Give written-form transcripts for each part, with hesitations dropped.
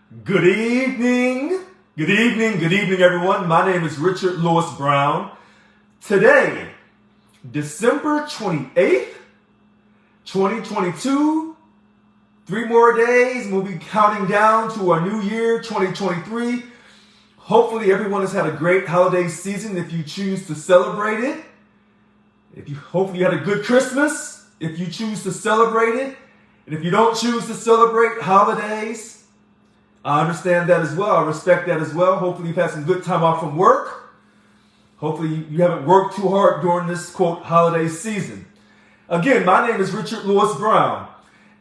Good evening. Good evening. Good evening, everyone. My name is Richard Lewis Brown. Today, December 28th, 2022. 3 more days. We'll be counting down to our new year, 2023. Hopefully, everyone has had a great holiday season if you choose to celebrate it. Hopefully you had a good Christmas if you choose to celebrate it. And if you don't choose to celebrate holidays, I understand that as well. I respect that as well. Hopefully you've had some good time off from work. Hopefully you haven't worked too hard during this, quote, holiday season. Again, my name is Richard Lewis Brown.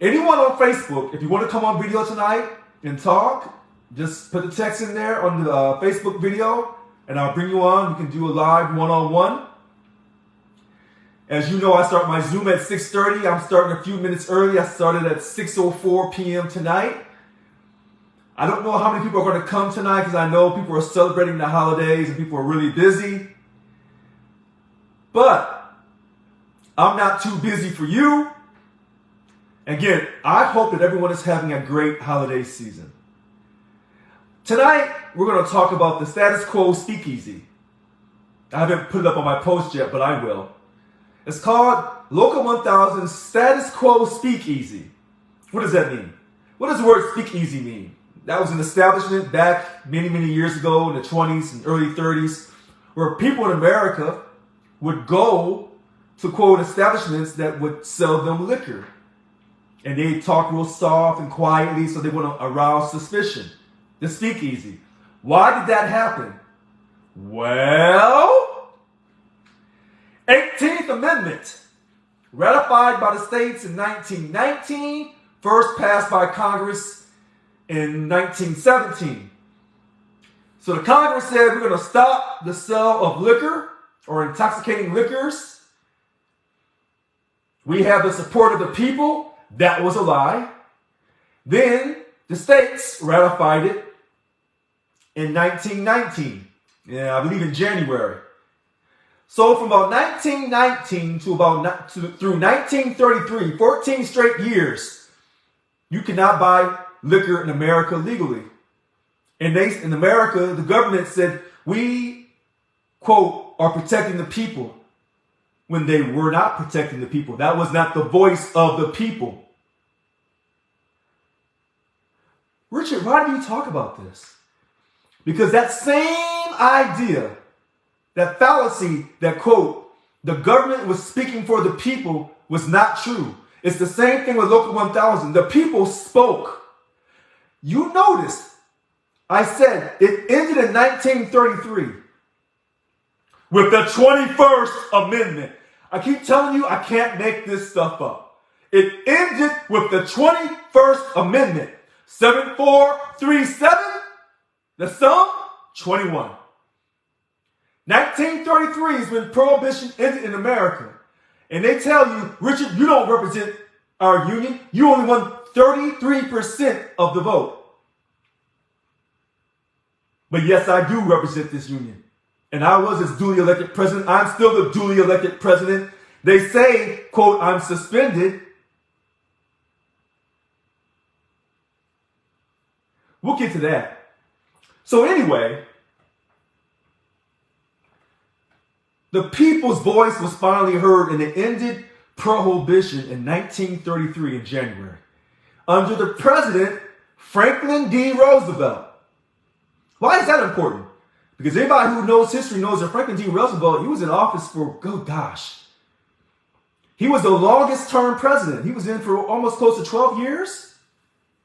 Anyone on Facebook, if you want to come on video tonight and talk, just put the text in there on the Facebook video and I'll bring you on. We can do a live one-on-one. As you know, I start my Zoom at 6:30. I'm starting a few minutes early. I started at 6:04 p.m. tonight. I don't know how many people are going to come tonight because I know people are celebrating the holidays and people are really busy. But I'm not too busy for you. Again, I hope that everyone is having a great holiday season. Tonight, we're going to talk about the status quo speakeasy. I haven't put it up on my post yet, but I will. It's called Local 1000's Status Quo Speakeasy. What does that mean? What does the word speakeasy mean? That was an establishment back many, many years ago in the 20s and early 30s where people in America would go to, quote, establishments that would sell them liquor. And they'd talk real soft and quietly so they wouldn't arouse suspicion. The speakeasy. Why did that happen? Well, 18th Amendment, ratified by the states in 1919, first passed by Congress in 1917. So the Congress said we're going to stop the sale of liquor or intoxicating liquors. We have the support of the people. That was a lie. Then the states ratified it in 1919. I believe in January. So from about 1919 through 1933, 14 straight years, you cannot buy liquor in America legally. And in America, the government said, we, quote, are protecting the people when they were not protecting the people. That was not the voice of the people. Richard, why do you talk about this? Because that same idea, that fallacy that, quote, the government was speaking for the people was not true. It's the same thing with Local 1000. The people spoke. You noticed, I said it ended in 1933 with the 21st Amendment. I keep telling you, I can't make this stuff up. It ended with the 21st Amendment. 7437, the sum, 21. 1933 is when Prohibition ended in America. And they tell you, Richard, you don't represent our union. You only won 33% of the vote. But yes, I do represent this union. And I was its duly elected president. I'm still the duly elected president. They say, quote, I'm suspended. We'll get to that. So anyway, the people's voice was finally heard and it ended Prohibition in 1933 in January under the president, Franklin D. Roosevelt. Why is that important? Because anybody who knows history knows that Franklin D. Roosevelt, he was in office for, oh gosh, he was the longest term president. He was in for almost close to 12 years,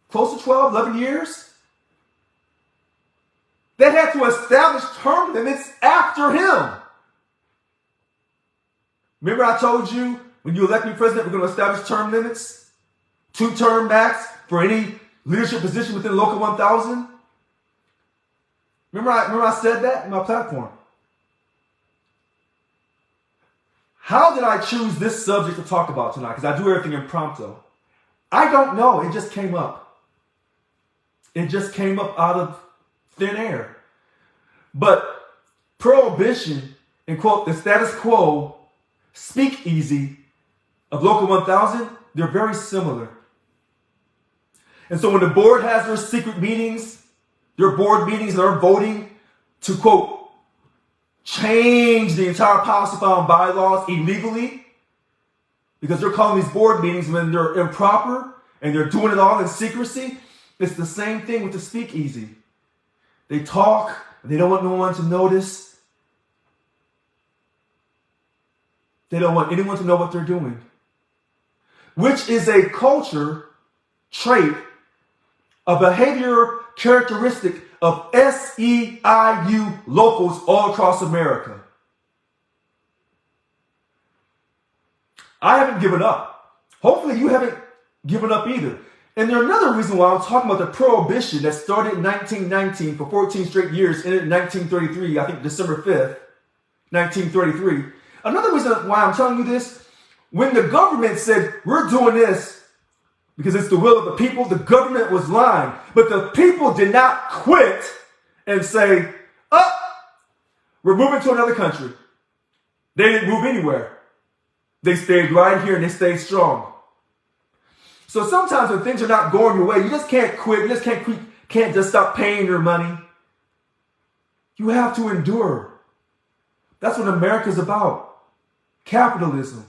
close to 12, 11 years. They had to establish term limits after him. Remember I told you when you elect me president, we're going to establish term limits? 2-term max for any leadership position within Local 1000? Remember I said that in my platform? How did I choose this subject to talk about tonight? Because I do everything impromptu. I don't know. It just came up. It just came up out of thin air. But Prohibition and, quote, the status quo speakeasy of Local 1000, they're very similar. And so when the board has their secret meetings, their board meetings, they're voting to, quote, change the entire policy found bylaws illegally, because they're calling these board meetings when they're improper and they're doing it all in secrecy. It's the same thing with the speakeasy. They talk, and they don't want no one to notice. They don't want anyone to know what they're doing, which is a culture trait, a behavior characteristic of SEIU locals all across America. I haven't given up. Hopefully you haven't given up either. And there's another reason why I'm talking about the Prohibition that started in 1919 for 14 straight years, ended in 1933, I think December 5th, 1933. Another reason why I'm telling you this, when the government said, we're doing this because it's the will of the people, the government was lying. But the people did not quit and say, oh, we're moving to another country. They didn't move anywhere. They stayed right here and they stayed strong. So sometimes when things are not going your way, you just can't quit. You just can't just stop paying your money. You have to endure. That's what America's about. Capitalism,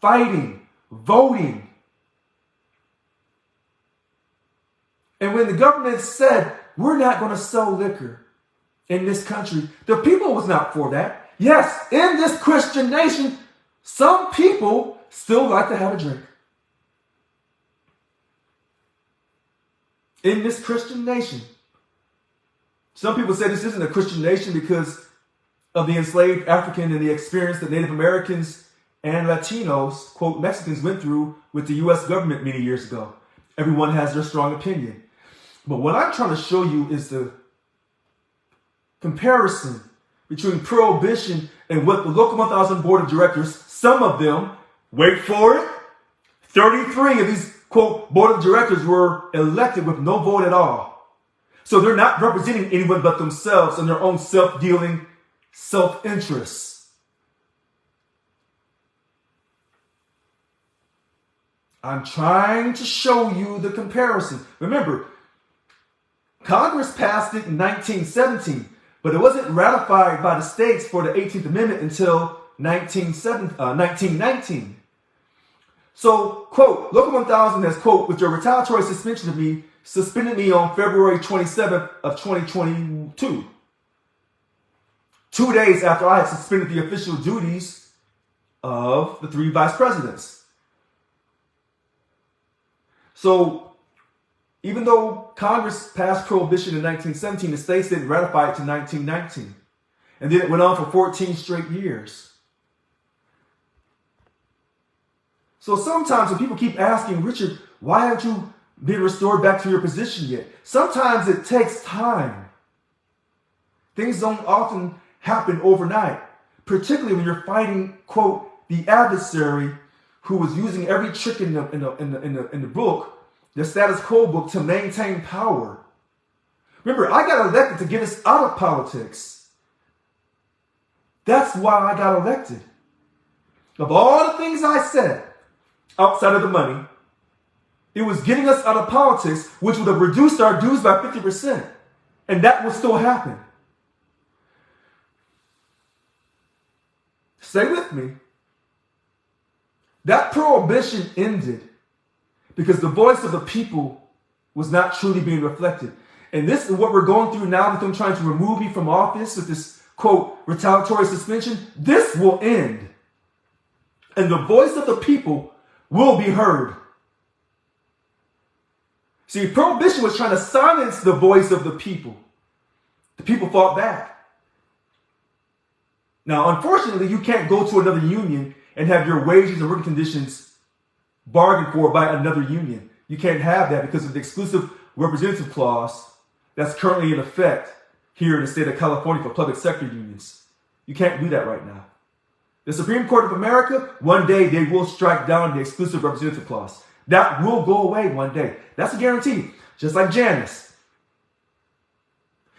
fighting, voting. And when the government said, we're not going to sell liquor in this country, the people was not for that. Yes, in this Christian nation, some people still like to have a drink. In this Christian nation. Some people say this isn't a Christian nation because of the enslaved African and the experience that Native Americans and Latinos, quote, Mexicans went through with the U.S. government many years ago. Everyone has their strong opinion. But what I'm trying to show you is the comparison between Prohibition and what the local 1000 board of directors, some of them, wait for it, 33 of these, quote, board of directors were elected with no vote at all. So they're not representing anyone but themselves and their own self-dealing self-interests. I'm trying to show you the comparison. Remember, Congress passed it in 1917, but it wasn't ratified by the states for the 18th Amendment until 1919. So, quote, Local 1000 has, quote, with your retaliatory suspension of me, suspended me on February 27th of 2022. 2 days after I had suspended the official duties of the 3 vice presidents. So, even though Congress passed Prohibition in 1917, the states didn't ratify it to 1919. And then it went on for 14 straight years. So sometimes when people keep asking, Richard, why haven't you been restored back to your position yet? Sometimes it takes time. Things don't often happen overnight, particularly when you're fighting, quote, the adversary who was using every trick in the book, the status quo book, to maintain power. Remember, I got elected to get us out of politics. That's why I got elected. Of all the things I said, outside of the money, it was getting us out of politics, which would have reduced our dues by 50%. And that will still happen. Stay with me. That prohibition ended because the voice of the people was not truly being reflected. And this is what we're going through now with them trying to remove me from office with this, quote, retaliatory suspension. This will end. And the voice of the people will be heard. See, Prohibition was trying to silence the voice of the people. The people fought back. Now, unfortunately, you can't go to another union and have your wages and working conditions bargained for by another union. You can't have that because of the exclusive representative clause that's currently in effect here in the state of California for public sector unions. You can't do that right now. The Supreme Court of America, one day they will strike down the exclusive representative clause. That will go away one day. That's a guarantee. Just like Janice.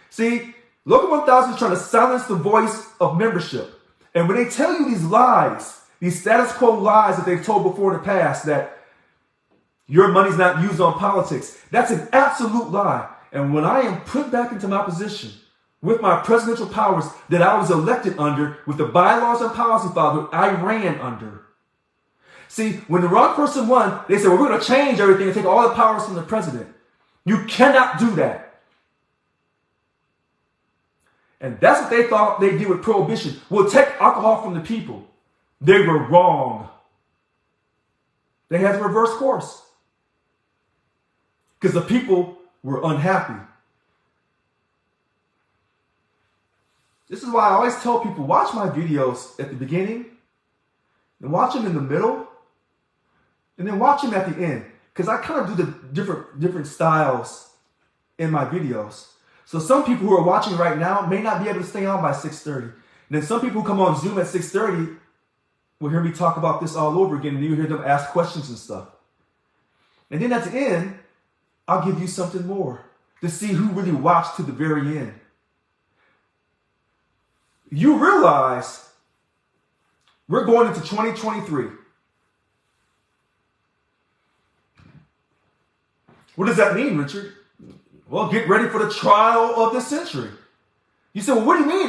See, Local 1000 is trying to silence the voice of membership. And when they tell you these lies, these status quo lies that they've told before in the past, that Your money's not used on politics. That's an absolute lie. And when I am put back into my position with my presidential powers that I was elected under, with the bylaws and policy that I ran under. See, when the wrong person won, they said, well, we're going to change everything and take all the powers from the president. You cannot do that. And that's what they thought they did with Prohibition. We'll take alcohol from the people. They were wrong. They had to reverse course. Because the people were unhappy. This is why I always tell people, watch my videos at the beginning, and watch them in the middle, and then watch them at the end. Because I kind of do the different styles in my videos. So some people who are watching right now may not be able to stay on by 6:30. And then some people who come on Zoom at 6:30 will hear me talk about this all over again, and you hear them ask questions and stuff. And then at the end, I'll give you something more to see who really watched to the very end. You realize we're going into 2023. What does that mean, Richard? Well, get ready for the trial of the century. You said, well, what do you mean?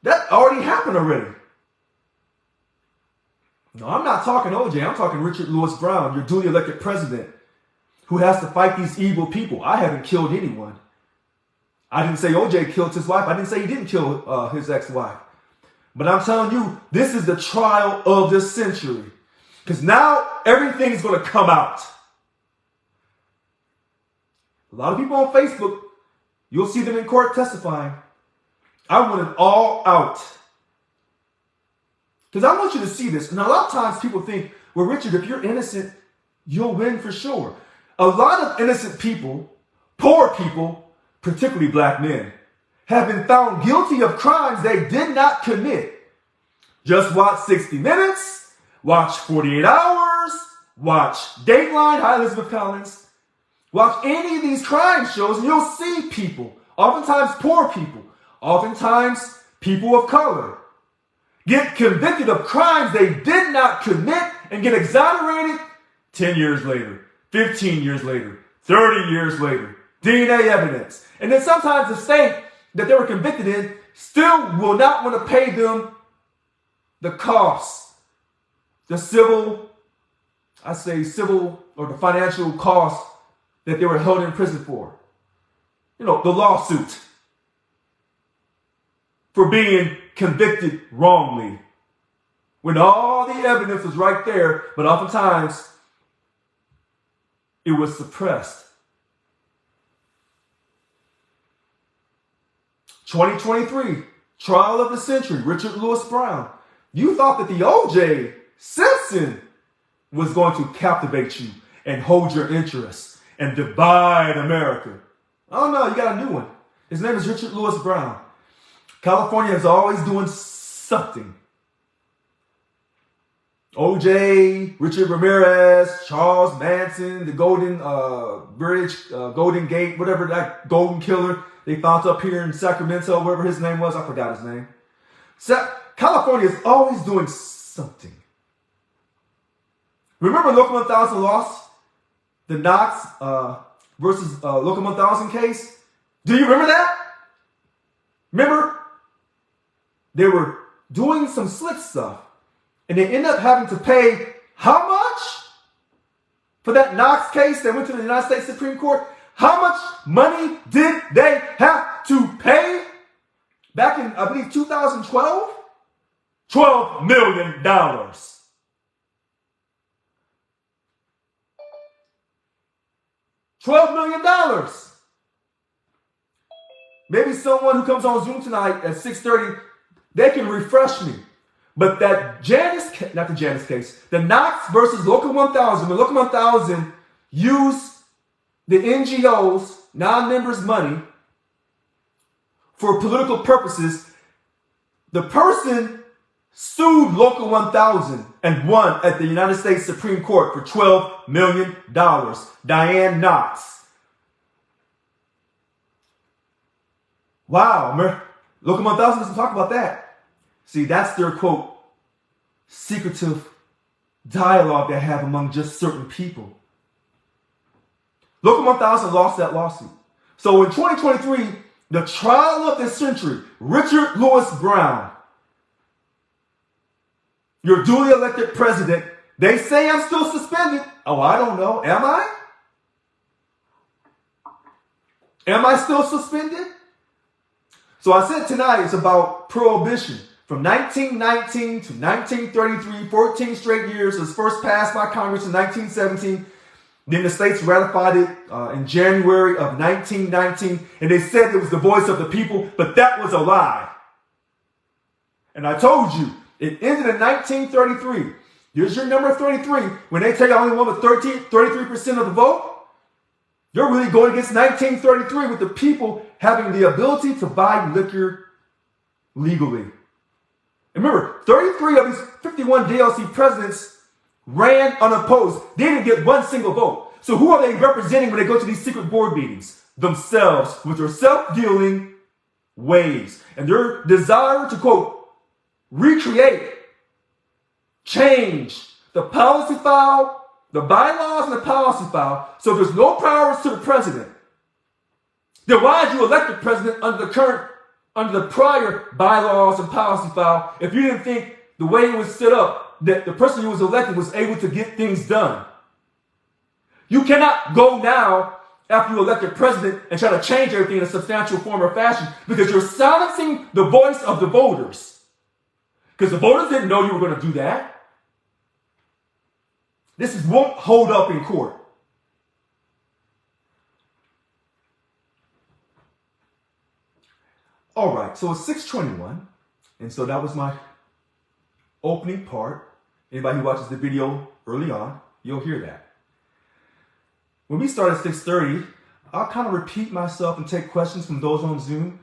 That already happened already. No, I'm not talking OJ. I'm talking Richard Lewis Brown, your duly elected president, who has to fight these evil people. I haven't killed anyone. I didn't say OJ killed his wife. I didn't say he didn't kill his ex-wife. But I'm telling you, this is the trial of the century. Because now everything's going to come out. A lot of people on Facebook, you'll see them in court testifying. I want it all out. Because I want you to see this. And a lot of times people think, well, Richard, if you're innocent, you'll win for sure. A lot of innocent people, poor people, particularly black men, have been found guilty of crimes they did not commit. Just watch 60 Minutes, watch 48 Hours, watch Dateline, hi Elizabeth Collins. Watch any of these crime shows and you'll see people, oftentimes poor people, oftentimes people of color, get convicted of crimes they did not commit and get exonerated 10 years later, 15 years later, 30 years later. DNA evidence. And then sometimes the state that they were convicted in still will not want to pay them the costs, the civil or the financial costs that they were held in prison for. You know, the lawsuit for being convicted wrongly. When all the evidence was right there, but oftentimes it was suppressed. 2023, trial of the century, Richard Lewis Brown. You thought that the O.J. Simpson was going to captivate you and hold your interests and divide America. Oh no, you got a new one. His name is Richard Lewis Brown. California is always doing something. O.J., Richard Ramirez, Charles Manson, the Golden Bridge, Golden Gate, whatever that Golden Killer they found up here in Sacramento, whatever his name was. I forgot his name. California is always doing something. Remember Local 1000 lost the Knox versus Local 1000 case? Do you remember that? Remember? They were doing some slick stuff. And they ended up having to pay how much? For that Knox case that went to the United States Supreme Court? How much money did they have to pay? Back in, I believe, 2012? $12 million. $12 million. Maybe someone who comes on Zoom tonight at 6:30, they can refresh me. But that the Knox versus Local 1000, the Local 1000 used the NGOs, non-members' money for political purposes. The person sued Local 1000 and won at the United States Supreme Court for $12 million. Diane Knox. Wow, Local 1000 doesn't talk about that. See, that's their, quote, secretive dialogue they have among just certain people. Local 1000 lost that lawsuit. So in 2023, the trial of the century, Richard Lewis Brown, your duly elected president. They say I'm still suspended. Oh, I don't know. Am I? Am I still suspended? So I said tonight it's about Prohibition. From 1919 to 1933, 14 straight years. It was first passed by Congress in 1917. Then the states ratified it in January of 1919. And they said it was the voice of the people, but that was a lie. And I told you, it ended in 1933. Here's your number 33. When they take only one with 33% of the vote, you're really going against 1933 with the people having the ability to buy liquor legally. And remember, 33 of these 51 DLC presidents ran unopposed. They didn't get one single vote. So who are they representing when they go to these secret board meetings? Themselves, with their self-dealing ways. And their desire to, quote, recreate, change the policy file, the bylaws and the policy file, so there's no powers to the president. Then why did you elect the president under the prior bylaws and policy file if you didn't think the way it was set up that the person who was elected was able to get things done? You cannot go now after you elect a president and try to change everything in a substantial form or fashion because you're silencing the voice of the voters. Because the voters didn't know you were going to do that. This won't hold up in court. All right, so it's 6:21, and so that was my opening part. Anybody who watches the video early on, you'll hear that. When we start at 6:30, I'll kind of repeat myself and take questions from those on Zoom.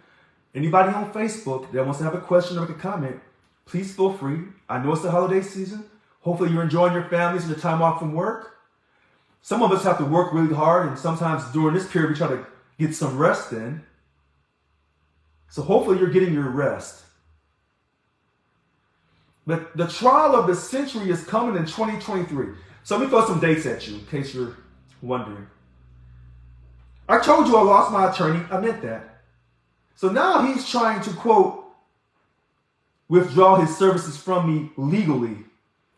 Anybody on Facebook that wants to have a question or make a comment, please feel free. I know it's the holiday season. Hopefully you're enjoying your families and your time off from work. Some of us have to work really hard, and sometimes during this period we try to get some rest in. So hopefully you're getting your rest. But the trial of the century is coming in 2023. So let me throw some dates at you in case you're wondering. I told you I lost my attorney. I meant that. So now he's trying to, quote, withdraw his services from me legally.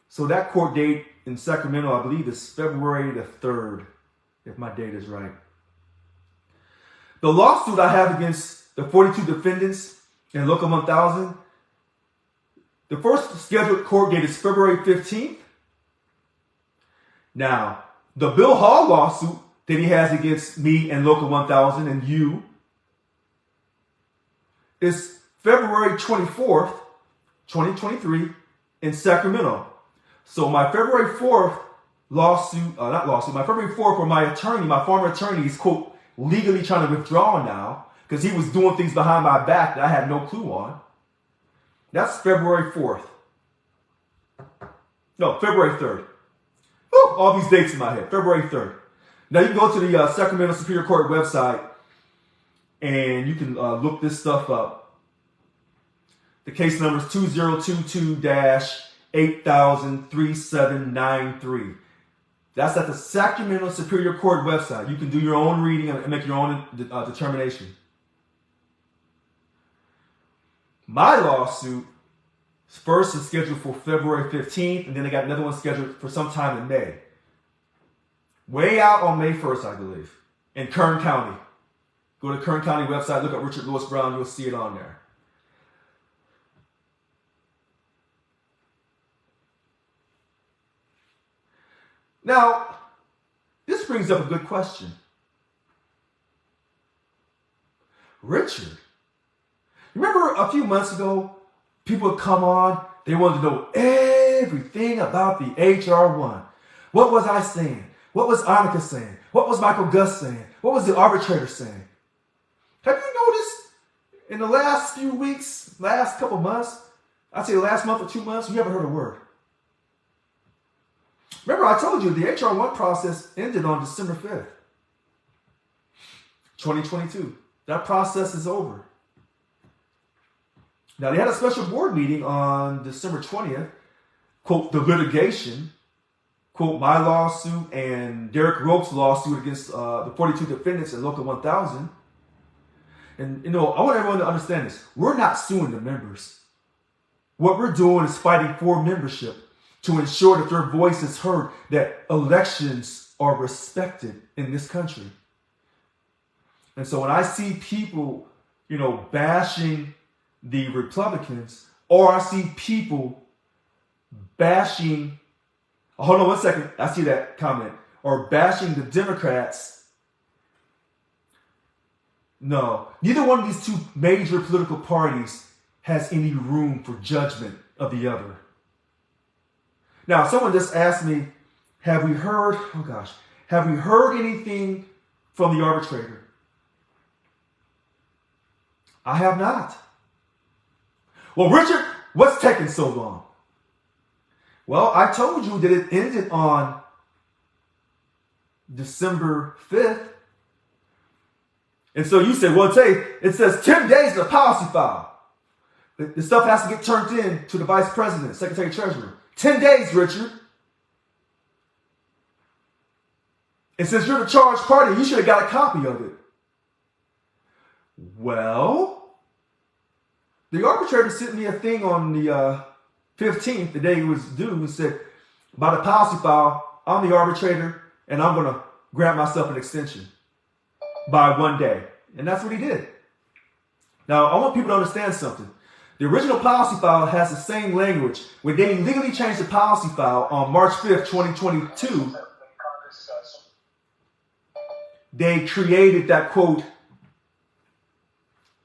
So that court date in Sacramento, I believe, is February the 3rd, if my date is right. The lawsuit I have against the 42 defendants in Local 1000, the first scheduled court date is February 15th. Now, the Bill Hall lawsuit that he has against me and Local 1000 and you is February 24th, 2023 in Sacramento. So my February 4th my February 4th where my attorney, my former attorney is, quote, legally trying to withdraw now because he was doing things behind my back that I had no clue on. That's February 4th. No, February 3rd. Ooh, all these dates in my head. February 3rd. Now you can go to the Sacramento Superior Court website and you can look this stuff up. The case number is 2022-8000-3793. That's at the Sacramento Superior Court website. You can do your own reading and make your own determination. My lawsuit first is scheduled for February 15th, and then I got another one scheduled for sometime in May. Way out on May 1st, I believe, in Kern County. Go to the Kern County website, look up Richard Lewis Brown, you'll see it on there. Now, this brings up a good question. Richard, remember a few months ago, people would come on, they wanted to know everything about the HR 1. What was I saying? What was Annika saying? What was Michael Gus saying? What was the arbitrator saying? Have you noticed in the last few weeks, last couple months, I'd say the last month or 2 months, you haven't heard a word? Remember, I told you the HR 1 process ended on December 5th, 2022. That process is over. Now, they had a special board meeting on December 20th, quote, the litigation, quote, my lawsuit and Derek Rope's lawsuit against the 42 defendants in Local 1000. And, I want everyone to understand this. We're not suing the members. What we're doing is fighting for membership to ensure that their voice is heard, that elections are respected in this country. And so when I see people, bashing the Republicans, or I see people bashing, hold on one second, I see that comment, or bashing the Democrats. No, neither one of these two major political parties has any room for judgment of the other. Now, someone just asked me, have we heard anything from the arbitrator? I have not. Well, Richard, what's taking so long? Well, I told you that it ended on December 5th. And so you say, well, it says 10 days to policy file. The stuff has to get turned in to the vice president, secretary treasurer. 10 days, Richard. And since you're the charged party, you should have got a copy of it. Well, the arbitrator sent me a thing on the 15th, the day it was due, and said, by the policy file, I'm the arbitrator, and I'm going to grant myself an extension by 1 day. And that's what he did. Now, I want people to understand something. The original policy file has the same language. When they legally changed the policy file on March 5th, 2022, they created that, quote,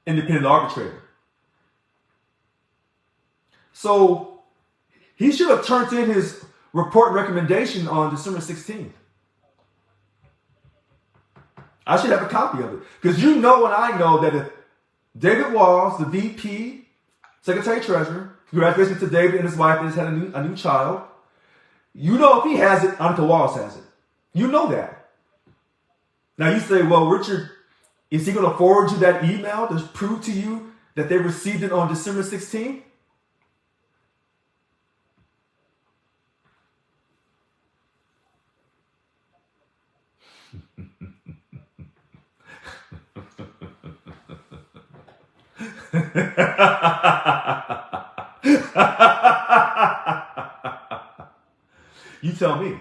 independent arbitrator. So he should have turned in his report and recommendation on December 16th. I should have a copy of it. Because you know and I know that if David Walls, the VP, Secretary Treasurer, congratulations to David and his wife that has had a new child. You know if he has it, Annika Walls has it. You know that. Now you say, well, Richard, is he going to forward you that email to prove to you that they received it on December 16th? You tell me.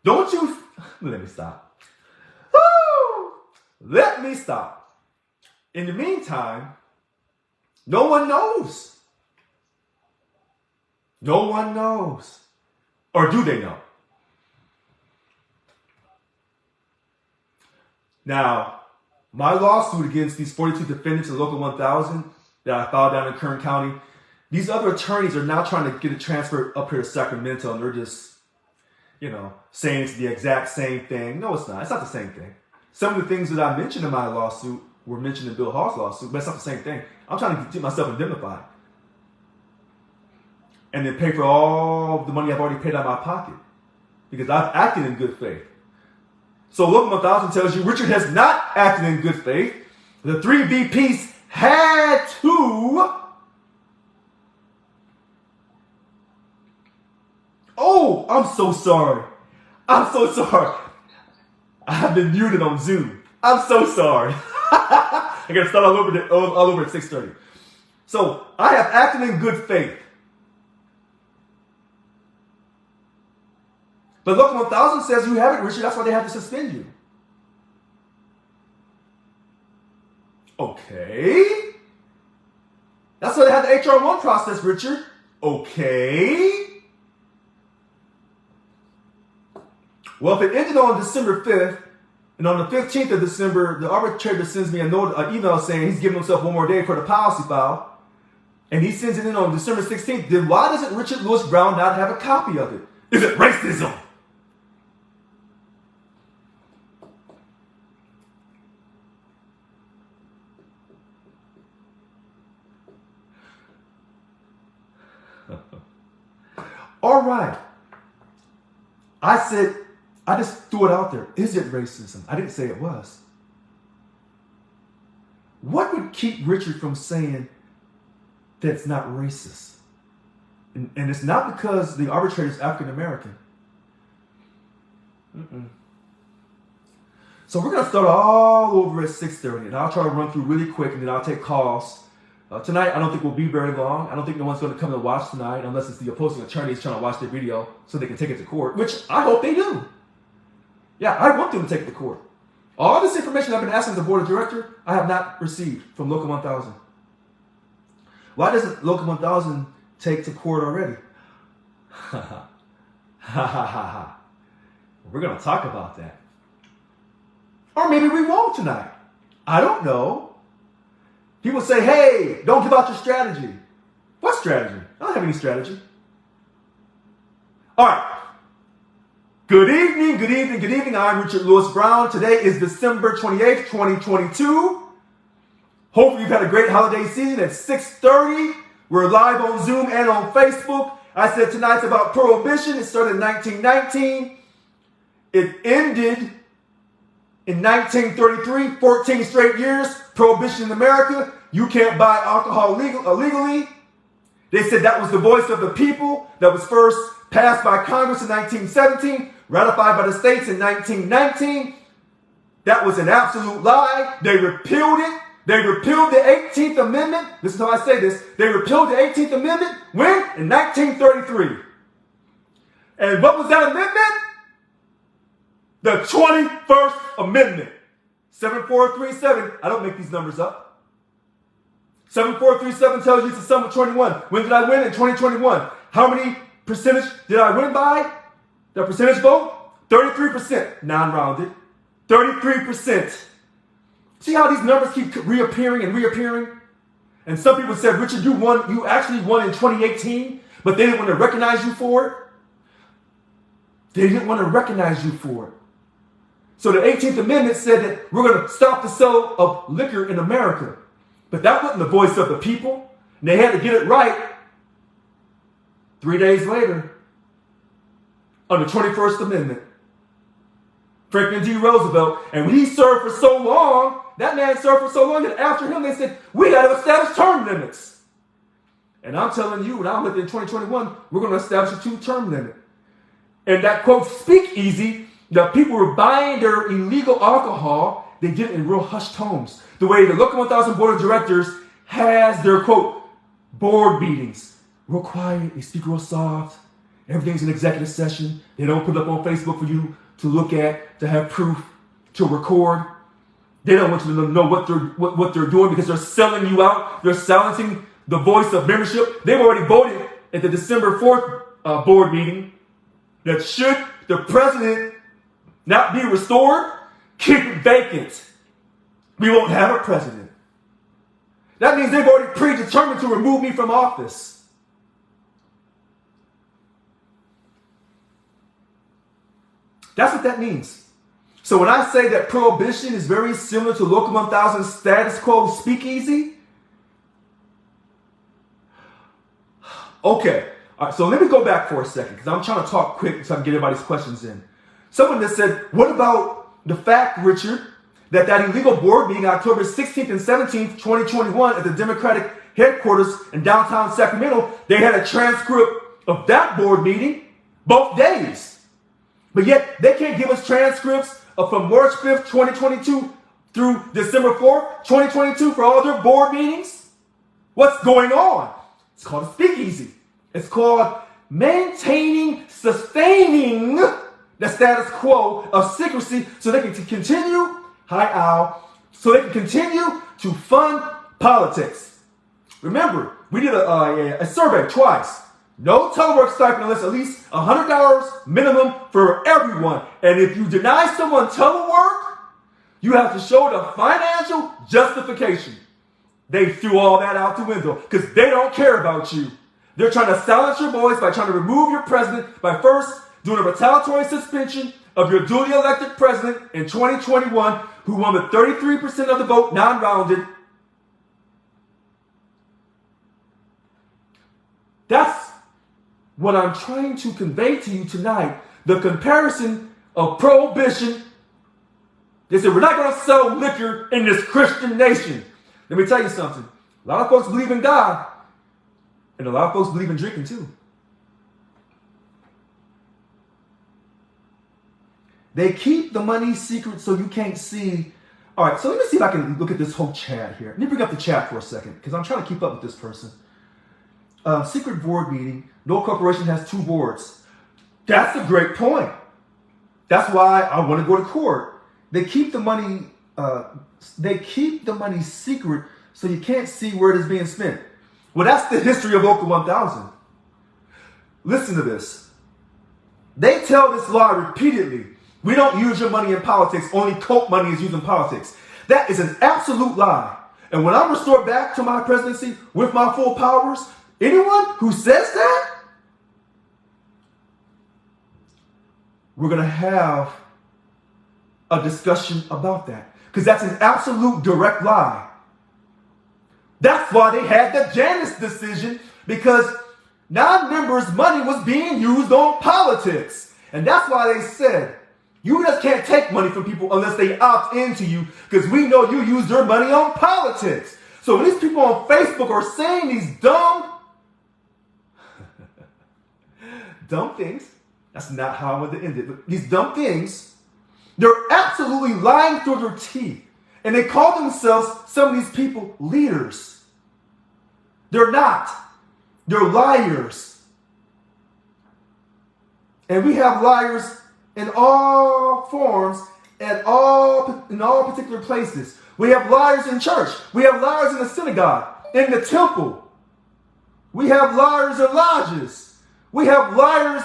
Don't you? Let me stop. Woo! Let me stop. In the meantime, no one knows. No one knows. Or do they know? Now, my lawsuit against these 42 defendants in Local 1000 that I filed down in Kern County, these other attorneys are now trying to get it transferred up here to Sacramento, and they're just, saying it's the exact same thing. No, it's not. It's not the same thing. Some of the things that I mentioned in my lawsuit were mentioned in Bill Hall's lawsuit, but it's not the same thing. I'm trying to get myself indemnified and then pay for all the money I've already paid out of my pocket because I've acted in good faith. So Local 1000 tells you Richard has not acted in good faith. The three VPs had to. Oh, I'm so sorry. I'm so sorry. I have been muted on Zoom. I'm so sorry. I got to start all over at 6:30. So I have acted in good faith. But Local 1000 says you haven't, Richard. That's why they had to suspend you. Okay. That's why they had the HR 1 process, Richard. Okay. Well, if it ended on December 5th, and on the 15th of December, the arbitrator sends me an email saying he's giving himself 1 more day for the policy file, and he sends it in on December 16th, then why doesn't Richard Lewis Brown not have a copy of it? Is it racism? All right. I just threw it out there. Is it racism? I didn't say it was. What would keep Richard from saying that it's not racist? And it's not because the arbitrator is African American. So we're going to start all over at 6:30, and I'll try to run through really quick, and then I'll take calls. Tonight, I don't think we'll be very long. I don't think no one's going to come and watch tonight unless it's the opposing attorneys trying to watch their video so they can take it to court, which I hope they do. Yeah, I want them to take it to court. All this information I've been asking the board of directors, I have not received from Local 1000. Why doesn't Local 1000 take to court already? Ha ha ha ha ha. We're going to talk about that. Or maybe we won't tonight. I don't know. People say, hey, don't give out your strategy. What strategy? I don't have any strategy. All right. Good evening, good evening, good evening. I'm Richard Lewis Brown. Today is December 28th, 2022. Hopefully you've had a great holiday season at 6:30. We're live on Zoom and on Facebook. I said tonight's about Prohibition. It started in 1919. It ended in 1933, 14 straight years, Prohibition in America. You can't buy alcohol illegally. They said that was the voice of the people that was first passed by Congress in 1917, ratified by the states in 1919. That was an absolute lie. They repealed it. They repealed the 18th Amendment. Listen to how I say this. They repealed the 18th Amendment when? In 1933. And what was that amendment? The 21st Amendment. 7437. I don't make these numbers up. 7437 tells you it's the sum of 21. When did I win? In 2021. How many percentage did I win by? The percentage vote? 33%. Non-rounded. 33%. See how these numbers keep reappearing and reappearing? And some people said, Richard, you actually won in 2018, but they didn't want to recognize you for it. They didn't want to recognize you for it. So the 18th Amendment said that we're going to stop the sale of liquor in America. But that wasn't the voice of the people. And they had to get it right 3 days later on the 21st Amendment. Franklin D. Roosevelt. And when he served for so long, that man served for so long that after him they said, we got to establish term limits. And I'm telling you, when I'm looking in 2021, we're going to establish a 2-term limit. And that, quote, speakeasy, the people were buying their illegal alcohol, they did it in real hushed tones. The way the Local 1000 Board of Directors has their, quote, board meetings. Real quiet, they speak real soft. Everything's an executive session. They don't put it up on Facebook for you to look at, to have proof, to record. They don't want you to know what they're doing because they're selling you out. They're silencing the voice of membership. They've already voted at the December 4th board meeting that should the president not be restored, keep it vacant. We won't have a president. That means they've already predetermined to remove me from office. That's what that means. So when I say that Prohibition is very similar to Local 1000's status quo speakeasy, okay. All right, so let me go back for a second because I'm trying to talk quick so I can get everybody's questions in. Someone that said, what about the fact, Richard, that illegal board meeting October 16th and 17th, 2021 at the Democratic headquarters in downtown Sacramento, they had a transcript of that board meeting both days. But yet they can't give us transcripts from March 5th, 2022 through December 4th, 2022 for all their board meetings? What's going on? It's called a speakeasy. It's called maintaining, sustaining the status quo of secrecy so they can continue, hi Al, so they can continue to fund politics. Remember, we did a survey twice. No telework stipend unless at least $100 minimum for everyone. And if you deny someone telework, you have to show the financial justification. They threw all that out the window because they don't care about you. They're trying to silence your voice by trying to remove your president by first doing a retaliatory suspension of your duly elected president in 2021 who won with 33% of the vote, non-rounded. That's what I'm trying to convey to you tonight. The comparison of Prohibition. They said, we're not going to sell liquor in this Christian nation. Let me tell you something. A lot of folks believe in God. And a lot of folks believe in drinking too. They keep the money secret so you can't see. All right, so let me see if I can look at this whole chat here. Let me bring up the chat for a second because I'm trying to keep up with this person. Secret board meeting. No corporation has two boards. That's a great point. That's why I want to go to court. They keep the money. They keep the money secret so you can't see where it is being spent. Well, that's the history of Local 1000. Listen to this. They tell this lie repeatedly. We don't use your money in politics. Only Coke money is used in politics. That is an absolute lie. And when I'm restored back to my presidency with my full powers, anyone who says that, we're going to have a discussion about that. Because that's an absolute direct lie. That's why they had the Janus decision, because non-members' money was being used on politics. And that's why they said, you just can't take money from people unless they opt into you, because we know you use your money on politics. So when these people on Facebook are saying these dumb things, that's not how I want to end it, but these dumb things, they're absolutely lying through their teeth. And they call themselves, some of these people, leaders. They're not. They're liars. And we have liars in all forms, in all particular places. We have liars in church. We have liars in the synagogue, in the temple. We have liars in lodges. We have liars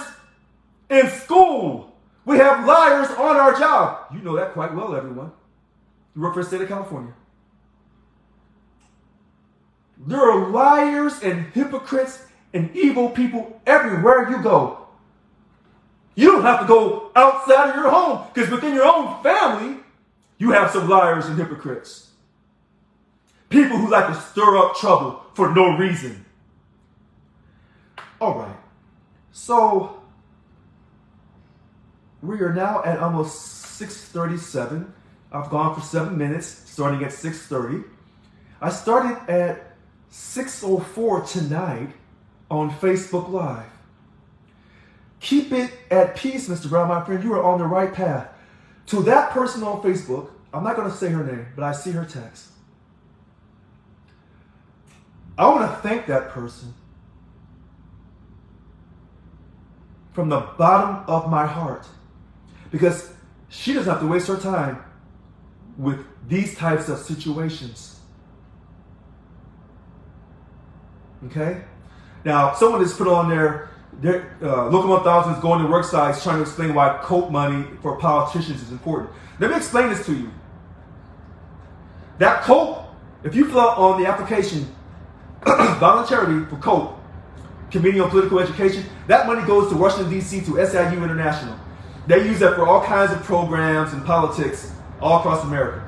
in school. We have liars on our job. You know that quite well, everyone. You work for the state of California. There are liars and hypocrites and evil people everywhere you go. You don't have to go outside of your home, because within your own family, you have some liars and hypocrites. People who like to stir up trouble for no reason. All right. So we are now at almost 6:37. I've gone for 7 minutes, starting at 6:30. I started at 6:04 tonight on Facebook Live. Keep it at peace, Mr. Brown, my friend. You are on the right path. To that person on Facebook, I'm not going to say her name, but I see her text. I want to thank that person from the bottom of my heart, because she doesn't have to waste her time with these types of situations. Okay? Now, someone has put on their Local 1000 is going to work sites trying to explain why coat money for politicians is important. Let me explain this to you. That coat, if you fill out on the application voluntarily for COPE, Committee on Political Education, that money goes to Washington, D.C., to SIU International. They use that for all kinds of programs and politics all across America.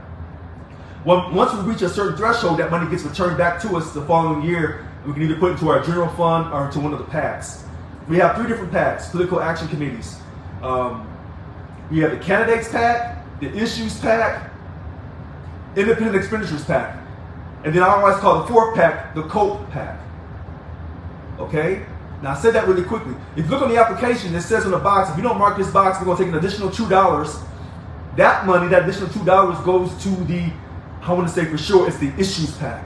Once we reach a certain threshold, that money gets returned back to us the following year. We can either put it into our general fund or into one of the PACs. We have 3 different PACs, political action committees. We have the candidates PAC, the issues PAC, independent expenditures PAC, and then I always call the 4th PAC the COPE PAC. Okay? Now I said that really quickly. If you look on the application, it says on the box, if you don't mark this box, we're going to take an additional $2. That money, that additional $2 goes to the, I want to say for sure, it's the issues PAC.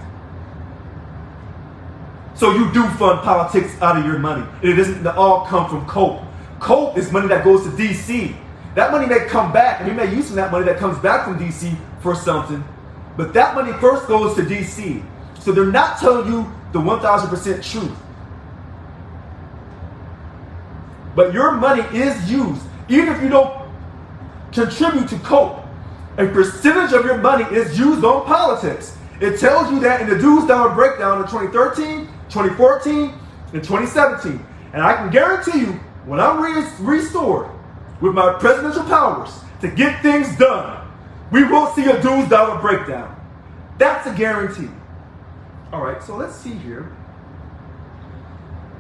So you do fund politics out of your money. It doesn't all come from COPE. COPE is money that goes to D.C. That money may come back, and we may use some of that money that comes back from D.C. for something, but that money first goes to D.C. So they're not telling you the 1,000% truth. But your money is used, even if you don't contribute to COPE. A percentage of your money is used on politics. It tells you that in the dues dollar breakdown of 2013, 2014, and 2017. And I can guarantee you, when I'm restored with my presidential powers to get things done, we will see a dues dollar breakdown. That's a guarantee. All right, so let's see here.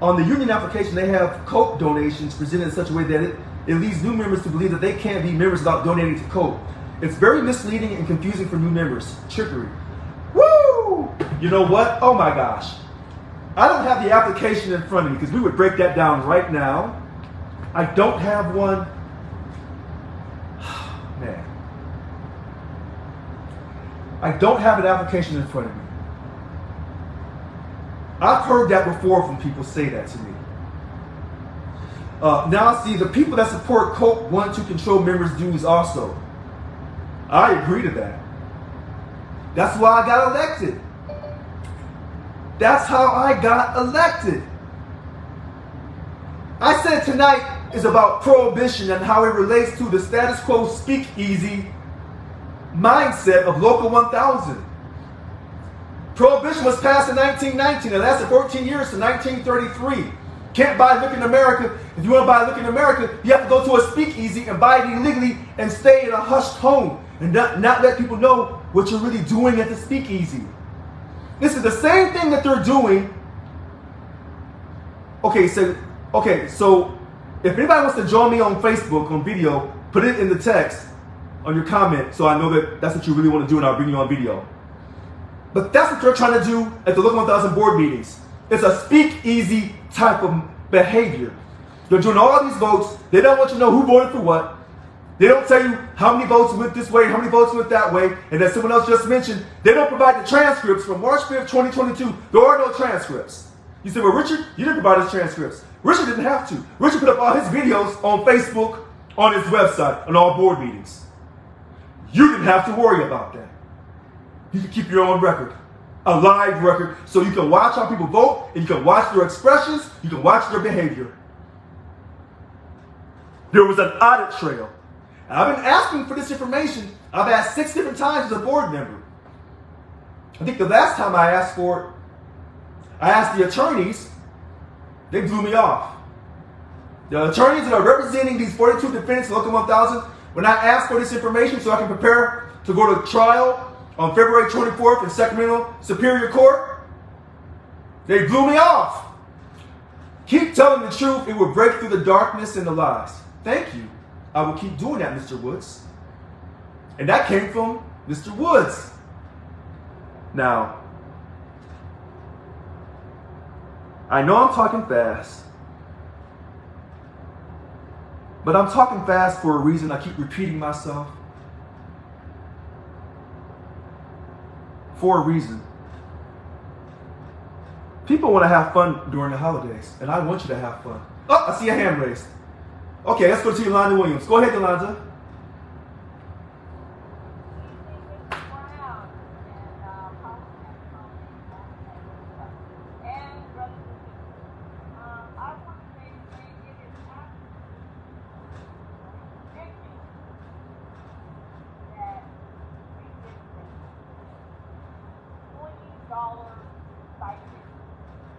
On the union application, they have COPE donations presented in such a way that it leads new members to believe that they can't be members without donating to COPE. It's very misleading and confusing for new members. Trickery. Woo! You know what? Oh my gosh. I don't have the application in front of me because we would break that down right now. I don't have one. Man. I don't have an application in front of me. I've heard that before from people say that to me. Now, see, the people that support COPE want to control members' dues also. I agree to that. That's why I got elected. That's how I got elected. I said tonight is about prohibition and how it relates to the status quo speakeasy mindset of Local 1000. Prohibition was passed in 1919 and lasted 14 years to 1933. Can't buy liquor in America. If you want to buy liquor in America, you have to go to a speakeasy and buy it illegally and stay in a hushed home and not let people know what you're really doing at the speakeasy. This is the same thing that they're doing. Okay, so if anybody wants to join me on Facebook on video, put it in the text on your comment so I know that that's what you really want to do and I'll bring you on video. But that's what they're trying to do at the Local 1000 board meetings. It's a speakeasy type of behavior. They're doing all these votes. They don't want you to know who voted for what. They don't tell you how many votes went this way, how many votes went that way. And as someone else just mentioned, they don't provide the transcripts from March 5th, 2022. There are no transcripts. You say, well, Richard, you didn't provide his transcripts. Richard didn't have to. Richard put up all his videos on Facebook, on his website, on all board meetings. You didn't have to worry about that. You can keep your own record, a live record, so you can watch how people vote, and you can watch their expressions, you can watch their behavior. There was an audit trail. And I've been asking for this information. I've asked 6 different times as a board member. I think the last time I asked for it, I asked the attorneys, they blew me off. The attorneys that are representing these 42 defendants in Local 1000, when I asked for this information so I can prepare to go to trial on February 24th in Sacramento Superior Court, they blew me off. Keep telling the truth, it will break through the darkness and the lies. Thank you. I will keep doing that, Mr. Woods. And that came from Mr. Woods. Now, I know I'm talking fast, but I'm talking fast for a reason. I keep repeating myself. For a reason. People want to have fun during the holidays, and I want you to have fun. Oh, I see a hand raised. Okay, let's go to Yolanda Williams. Go ahead, Yolanda.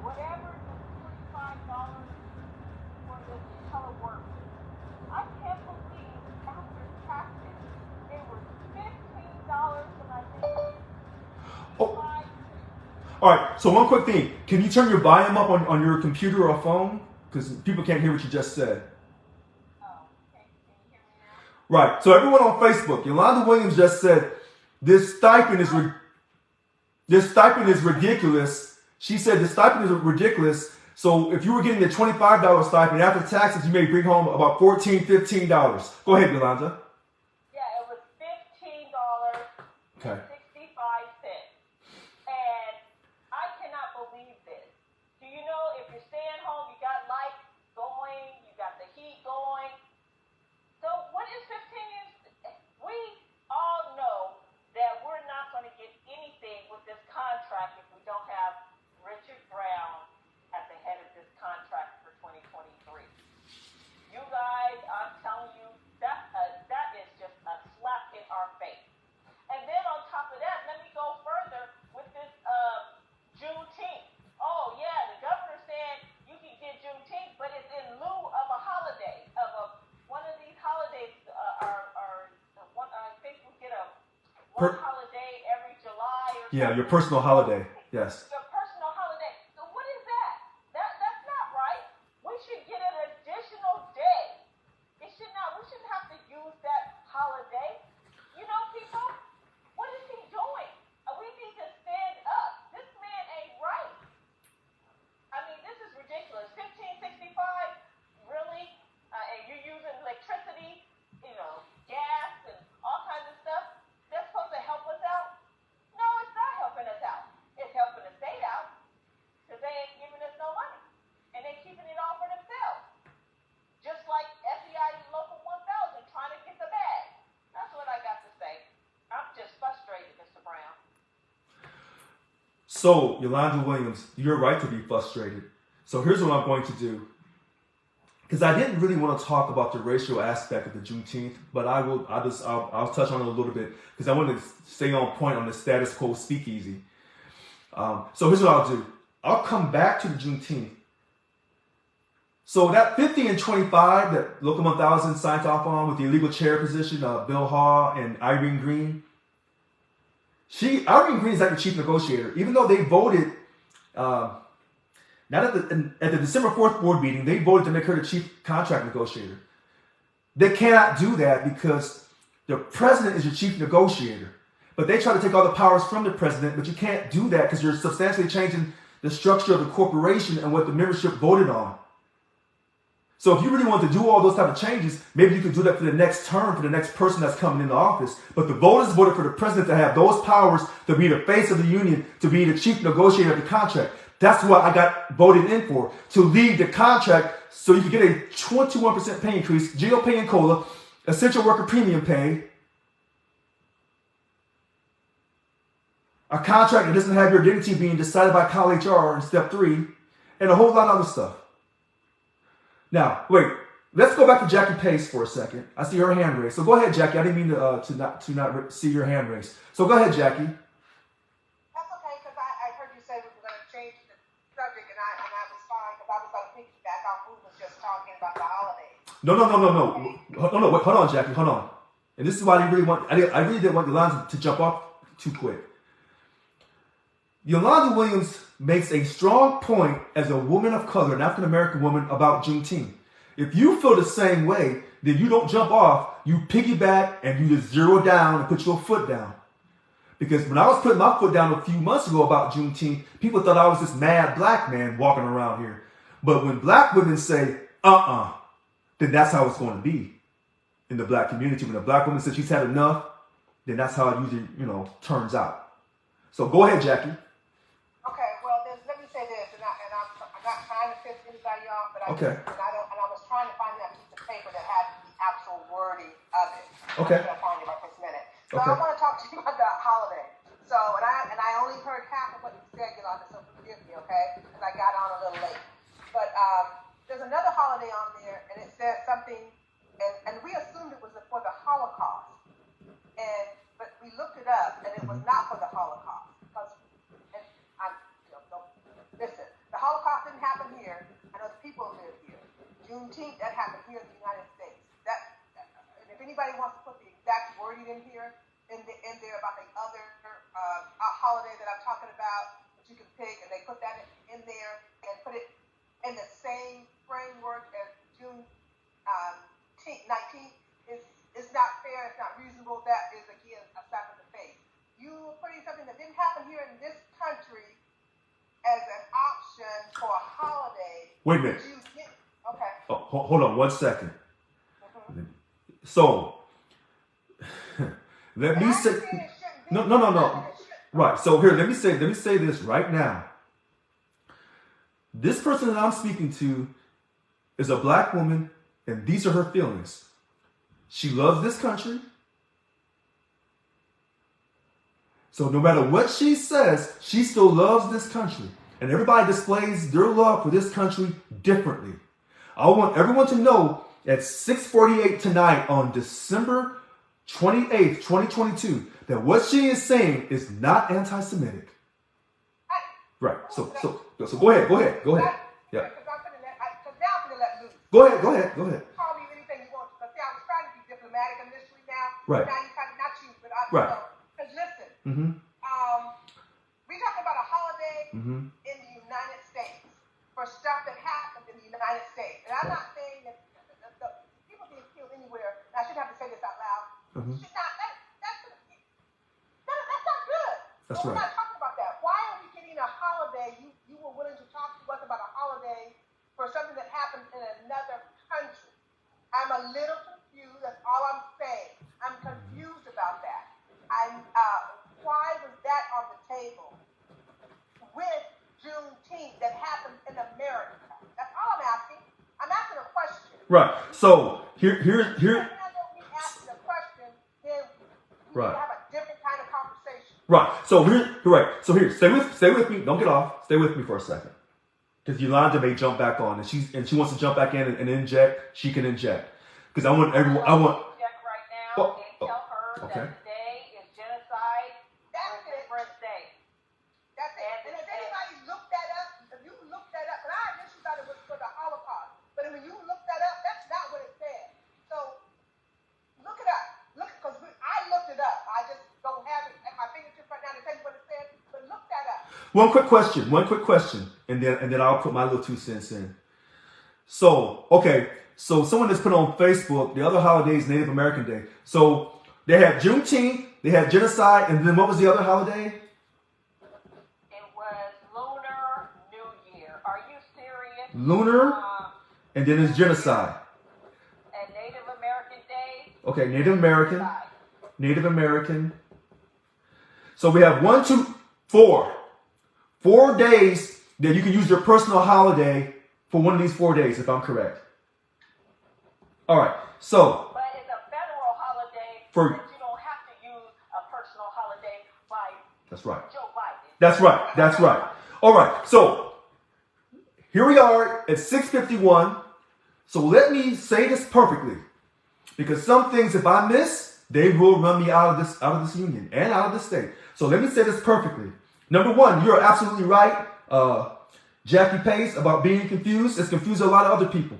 Whatever the $45 for this telework. I can't believe after taxes it was $15 and I think all right, so one quick thing. Can you turn your volume up on your computer or phone? Because people can't hear what you just said. Oh, okay. Can you hear me now? Right, so everyone on Facebook, Yolanda Williams just said, this stipend is ridiculous. She said the stipend is ridiculous. So if you were getting the $25 stipend after taxes, you may bring home about $14, $15. Go ahead, Yolanda. Yeah, it was $15. Okay. 65 cents. And I cannot believe this. Do you know if you're staying home, you got lights going, you got the heat going. So what is 15 is? We all know that we're not going to get anything with this contract if we don't have Richard Brown at the head of this contract for 2023. You guys, I'm telling you, that is just a slap in our face. And then on top of that, let me go further with this Juneteenth. Oh yeah, the governor said you can get Juneteenth, but it's in lieu of a holiday, one of these holidays. I think we get one holiday every July. Or yeah, your personal holiday. Yes. Your personal holiday. So what is that? That's not right. We should get an additional day. We shouldn't have to use that holiday. You know, people, what is he doing? We need to stand up. This man ain't right. I mean, this is ridiculous. $15.65, really? And you're using electricity, gas and So, Yolanda Williams, you're right to be frustrated. So here's what I'm going to do. Because I didn't really want to talk about the racial aspect of the Juneteenth, but I'll touch on it a little bit because I want to stay on point on the status quo speakeasy. So here's what I'll do. I'll come back to the Juneteenth. So that 50 and 25 that Local 1000 signed off on with the illegal chair position, Bill Hall and Irene Green. Irene Green is like the chief negotiator, even though they voted. Not at the December 4th board meeting, they voted to make her the chief contract negotiator. They cannot do that because the president is your chief negotiator. But they try to take all the powers from the president, but you can't do that because you're substantially changing the structure of the corporation and what the membership voted on. So if you really want to do all those type of changes, maybe you could do that for the next term, for the next person that's coming into office. But the voters voted for the president to have those powers to be the face of the union, to be the chief negotiator of the contract. That's what I got voted in for, to lead the contract so you can get a 21% pay increase, GO pay and COLA, essential worker premium pay, a contract that doesn't have your identity being decided by CalHR in step 3, and a whole lot of other stuff. Now, wait, let's go back to Jackie Pace for a second. I see her hand raised. So go ahead, Jackie. I didn't mean to not see your hand raised. So go ahead, Jackie. No. Wait, hold on, Jackie, hold on. And this is why I really didn't want Yolanda to jump off too quick. Yolanda Williams makes a strong point as a woman of color, an African-American woman, about Juneteenth. If you feel the same way, then you don't jump off, you piggyback and you just zero down and put your foot down. Because when I was putting my foot down a few months ago about Juneteenth, people thought I was this mad black man walking around here. But when black women say, then that's how it's going to be in the black community. When a black woman says she's had enough, then that's how it usually, turns out. So go ahead, Jackie. Okay, well, let me say this, and I'm not trying to piss anybody off, but I was trying to find that piece of paper that had the actual wording of it. Okay. I'm going to find it right this minute. So okay. I want to talk to you about the holiday. So, and I only heard half of what you said, Yolanda, so forgive me, okay? Because I got on a little late. But there's another holiday on there, and it says something, and we assumed it was for the Holocaust. But we looked it up, and it was not for the Holocaust. Listen, the Holocaust didn't happen here. I know the people live here. Juneteenth, that happened here in the United States. And if anybody wants to put the exact wording in here, in there about the other holiday that I'm talking about, that you can pick, and they put that in there and put it in the same framework as June 19th, is not fair, it's not reasonable. That is, again, a slap in the face. You were putting something that didn't happen here in this country as an option for a holiday. Wait a minute. Okay. Oh, hold on 1 second. Mm-hmm. So, let me say... No. Right. So here, let me say this right now. This person that I'm speaking to is a black woman, and these are her feelings. She loves this country. So no matter what she says, she still loves this country. And everybody displays their love for this country differently. I want everyone to know at 6:48 tonight on December 28th, 2022, that what she is saying is not anti-Semitic. Right. So go ahead. Yeah. Because now I'm going to let loose. Go ahead. Call me anything you want. But see, I was trying to be diplomatic initially now. Right. Now you kind of, not you, but I right. Because listen, mm-hmm. We're talking about a holiday mm-hmm. in the United States for stuff that happened in the United States. And I'm not saying that people being killed anywhere, and I shouldn't have to say this out loud, mm-hmm. that's not good. That's We're right. not talking about that. Why are we getting a holiday? You were willing to talk to us about a holiday for something that happened in another country. I'm a little confused. That's all I'm saying. I'm confused about that. Why was that on the table with Juneteenth that happened in America? That's all I'm asking. I'm asking a question. Right. So here. Whenever we ask a question, then we right. have a different kind of conversation. conversation. Right. So here, stay with me. Don't get off. Stay with me for a second. Because Yolanda may jump back on, and she wants to jump back in and inject. She can inject. Because I want everyone. I want. Inject right now and tell her okay. that today is genocide. That's it. Day. That's it. And if anybody looked that up, if you look that up, and I initially thought it was for the Holocaust, but when you look that up, that's not what it said. So look it up. Because I looked it up. I just don't have it at my fingertips right now to tell you what it said. But look that up. One quick question, and then I'll put my little 2 cents in. So, okay, so someone just put on Facebook, the other holiday is Native American Day. So they had Juneteenth, they had genocide, and then what was the other holiday? It was Lunar New Year. Are you serious? Lunar, and then it's genocide. And Native American Day. Okay, Native American. So we have 1, 2, 4. 4 days that you can use your personal holiday for one of these 4 days, if I'm correct. All right, so. But it's a federal holiday, that you don't have to use a personal holiday by That's right. Joe Biden. That's right. All right, so here we are at 6:51. So let me say this perfectly, because some things, if I miss, they will run me out of this union and out of the state. So let me say this perfectly. Number one, you're absolutely right, Jackie Pace, about being confused. It's confused a lot of other people.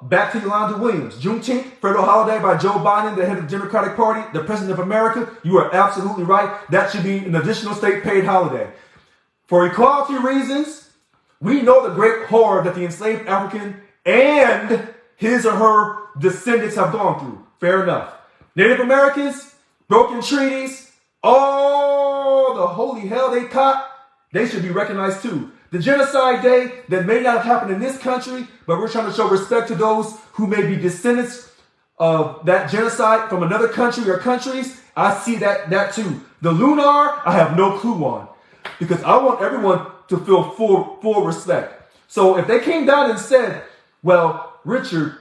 Back to Yolanda Williams. Juneteenth, federal holiday by Joe Biden, the head of the Democratic Party, the President of America. You are absolutely right. That should be an additional state paid holiday. For equality reasons, we know the great horror that the enslaved African and his or her descendants have gone through. Fair enough. Native Americans, broken treaties, all the holy hell they caught, they should be recognized too. The genocide day that may not have happened in this country, but we're trying to show respect to those who may be descendants of that genocide from another country or countries. I see that too. The lunar, I have no clue on, because I want everyone to feel full respect. So if they came down and said, well, Richard,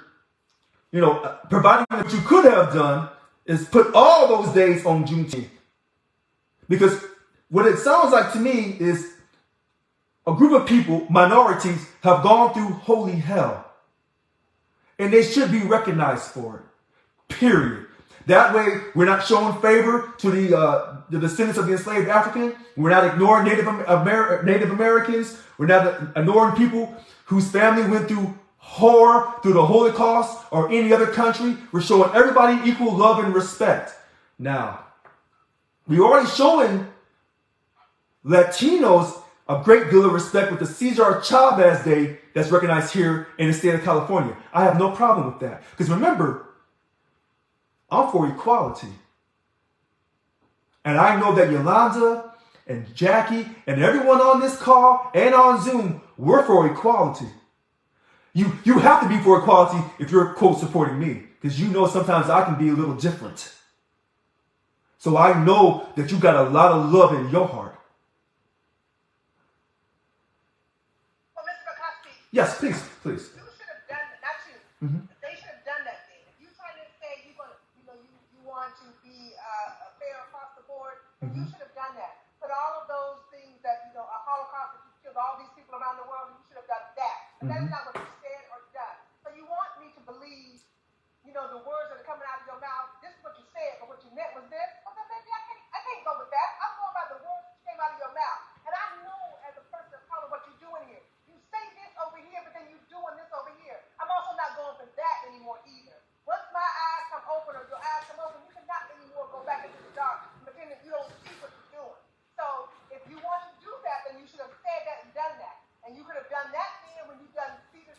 providing what you could have done is put all those days on Juneteenth. Because what it sounds like to me is a group of people, minorities, have gone through holy hell. And they should be recognized for it. Period. That way, we're not showing favor to the descendants of the enslaved African. We're not ignoring Native Americans. We're not ignoring people whose family went through horror through the Holocaust or any other country. We're showing everybody equal love and respect. Now, we're already showing Latinos a great deal of respect with the Cesar Chavez Day that's recognized here in the state of California. I have no problem with that. Because remember, I'm for equality. And I know that Yolanda and Jackie and everyone on this call and on Zoom, we're for equality. You have to be for equality if you're, quote, supporting me. Because you know sometimes I can be a little different. So I know that you got a lot of love in your heart. Well, Mr. McCoskey. Yes, please. You should have done that. Not you. Mm-hmm. They should have done that thing. If you're trying to say you want to be fair across the board, then you should have done that. But all of those things that, a Holocaust, that you killed all these people around the world, you should have done that. But that's not what you said or done. So you want me to believe, the words that are coming out of your mouth, this is what you said, but what you meant was this? Well, then maybe I can't go with that. I'm going by the words that came out of your mouth. And I know as a person of color what you're doing here. You say this over here, but then you're doing this over here. I'm also not going for that anymore either. Once my eyes come open or your eyes come open, you cannot anymore go back into the dark and pretend that you don't see what you're doing. So if you want to do that, then you should have said that and done that. And you could have done that then when you done Cesar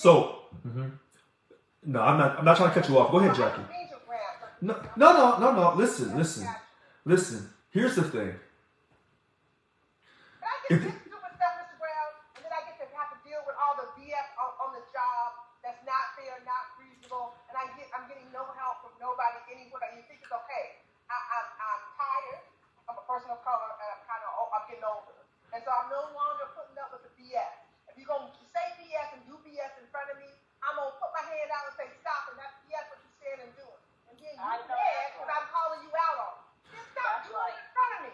So, no, I'm not trying to cut you off. Go ahead, Jackie. No. Listen. Here's the thing. But I get this stupid stuff, Mr. Brown, and then I get to have to deal with all the BS on the job that's not fair, not reasonable, and I'm getting no help from nobody anywhere. You think it's okay? I'm tired. I'm a person of color, and I'm getting older, and so I'm no longer putting up with the BS. If you're gonna say BS and do BS in front of me, I'm gonna put my hand out and say stop, and that's BS what you're saying and doing. And then you mad because I'm calling you out on it. Just stop doing it in front of me.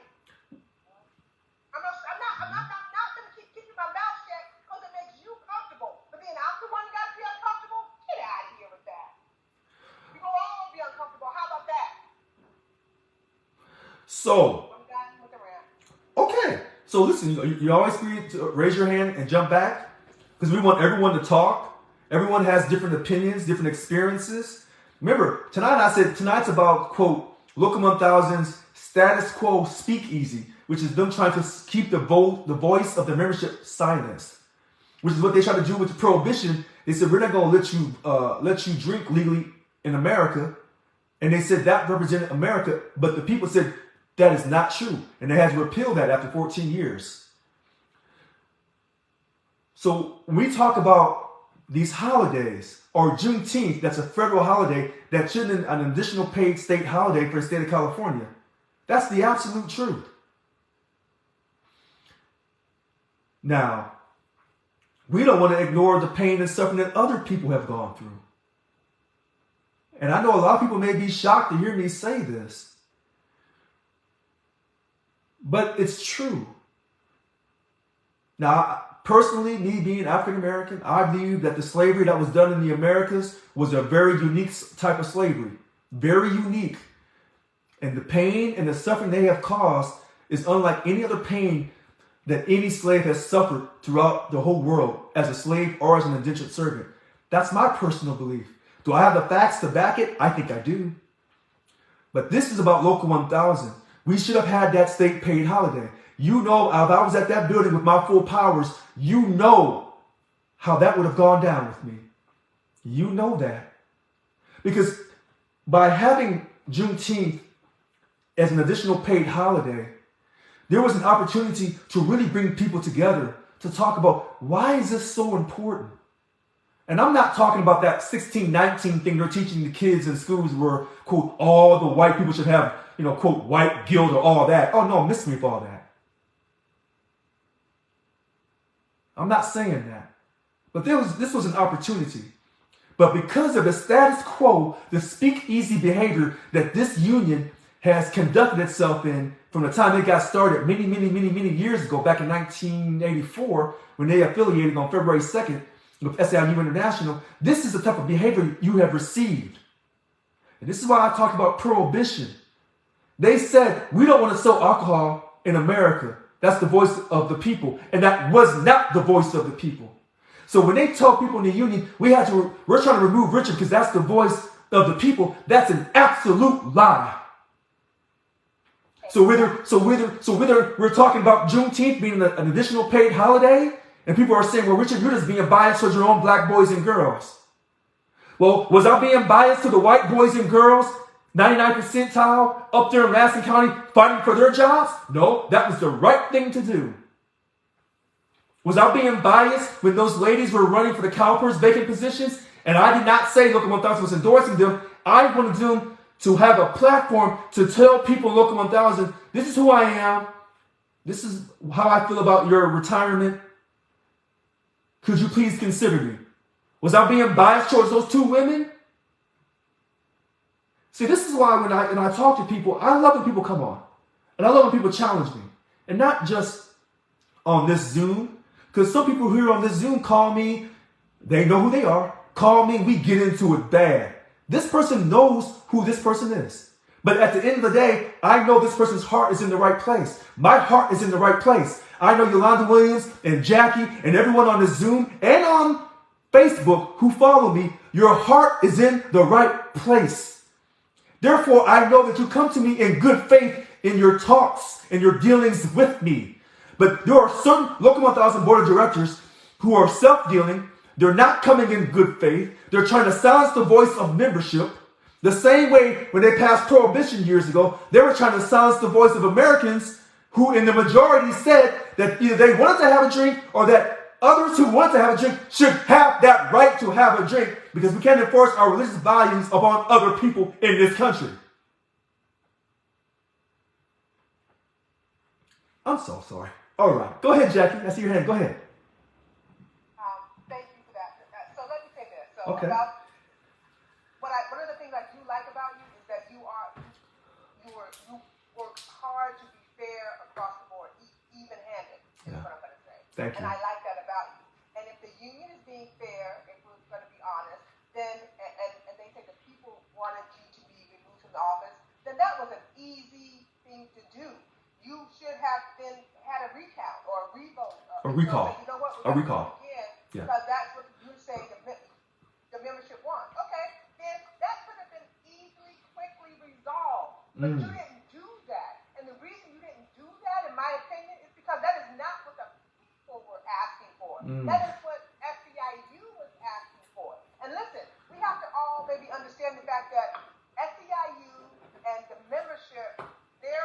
I'm not gonna keep keeping my mouth shut because it makes you comfortable. But then I'm the one that got to be uncomfortable. Get out of here with that. We gonna all be uncomfortable. How about that? So. I'm done with the rant. Okay. So listen, you always free to raise your hand and jump back because we want everyone to talk. Everyone has different opinions, different experiences. Remember, tonight's about, quote, Local 1000's status quo speakeasy, which is them trying to keep the voice of the membership silenced, which is what they try to do with the prohibition. They said, we're not going to let you drink legally in America. And they said that represented America, but the people said that is not true. And they had to repeal that after 14 years. So when we talk about these holidays, or Juneteenth, that's a federal holiday that should be an additional paid state holiday for the state of California. That's the absolute truth. Now, we don't want to ignore the pain and suffering that other people have gone through. And I know a lot of people may be shocked to hear me say this, but it's true. Now, personally, me being African American, I believe that the slavery that was done in the Americas was a very unique type of slavery. Very unique. And the pain and the suffering they have caused is unlike any other pain that any slave has suffered throughout the whole world as a slave or as an indentured servant. That's my personal belief. Do I have the facts to back it? I think I do. But this is about Local 1000. We should have had that state paid holiday. You know, if I was at that building with my full powers, you know how that would have gone down with me. You know that. Because by having Juneteenth as an additional paid holiday, there was an opportunity to really bring people together to talk about why is this so important? And I'm not talking about that 1619 thing they're teaching the kids in schools where, quote, all the white people should have, quote, white guilt or all that. Oh, no, miss me for all that. I'm not saying that. But this was an opportunity. But because of the status quo, the speakeasy behavior that this union has conducted itself in from the time it got started many years ago, back in 1984, when they affiliated on February 2nd with SIU International, this is the type of behavior you have received. And this is why I talk about prohibition. They said, we don't want to sell alcohol in America. That's the voice of the people. And that was not the voice of the people. So when they tell people in the union, we're trying to remove Richard because that's the voice of the people, that's an absolute lie. So whether we're talking about Juneteenth being an additional paid holiday, and people are saying, well, Richard, you're just being biased towards your own black boys and girls. Well, was I being biased to the white boys and girls, 99th percentile, up there in Madison County, fighting for their jobs? No, that was the right thing to do. Was I being biased when those ladies were running for the CalPERS vacant positions? And I did not say Local 1000 was endorsing them. I wanted them to have a platform to tell people in Local 1000, this is who I am. This is how I feel about your retirement. Could you please consider me? Was I being biased towards those two women? See, this is why when I talk to people, I love when people come on. And I love when people challenge me. And not just on this Zoom. Because some people here on this Zoom call me, they know who they are, call me, we get into it bad. This person knows who this person is. But at the end of the day, I know this person's heart is in the right place. My heart is in the right place. I know Yolanda Williams and Jackie and everyone on this Zoom and on Facebook who follow me, your heart is in the right place. Therefore, I know that you come to me in good faith in your talks and your dealings with me. But there are certain Local 1000 board of directors who are self-dealing. They're not coming in good faith. They're trying to silence the voice of membership. The same way when they passed Prohibition years ago, they were trying to silence the voice of Americans who in the majority said that either they wanted to have a drink or that others who want to have a drink should have that right to have a drink, because we can't enforce our religious values upon other people in this country. I'm so sorry. All right. Go ahead, Jackie. I see your hand. Go ahead. Thank you for that. So let me say this. So Okay. about one of the things I do like about you is that you work hard to be fair across the board, even-handed, is what I'm going to say. Thank you. And I like that about you. And if the union is being fair, if we're going to be honest, then and they say the people wanted you to be removed from the office, then that was an easy thing to do. You should have had a recount or a revote. A recall. So you know what? A recall. Again, Yeah. because that's what you say the membership wants. Okay, then that could have been easily, quickly resolved. But you didn't do that. And the reason you didn't do that, in my opinion, is because that is not what the people were asking for. That is what SEIU was asking for. And listen, we have to all maybe understand the fact that SEIU and the membership, their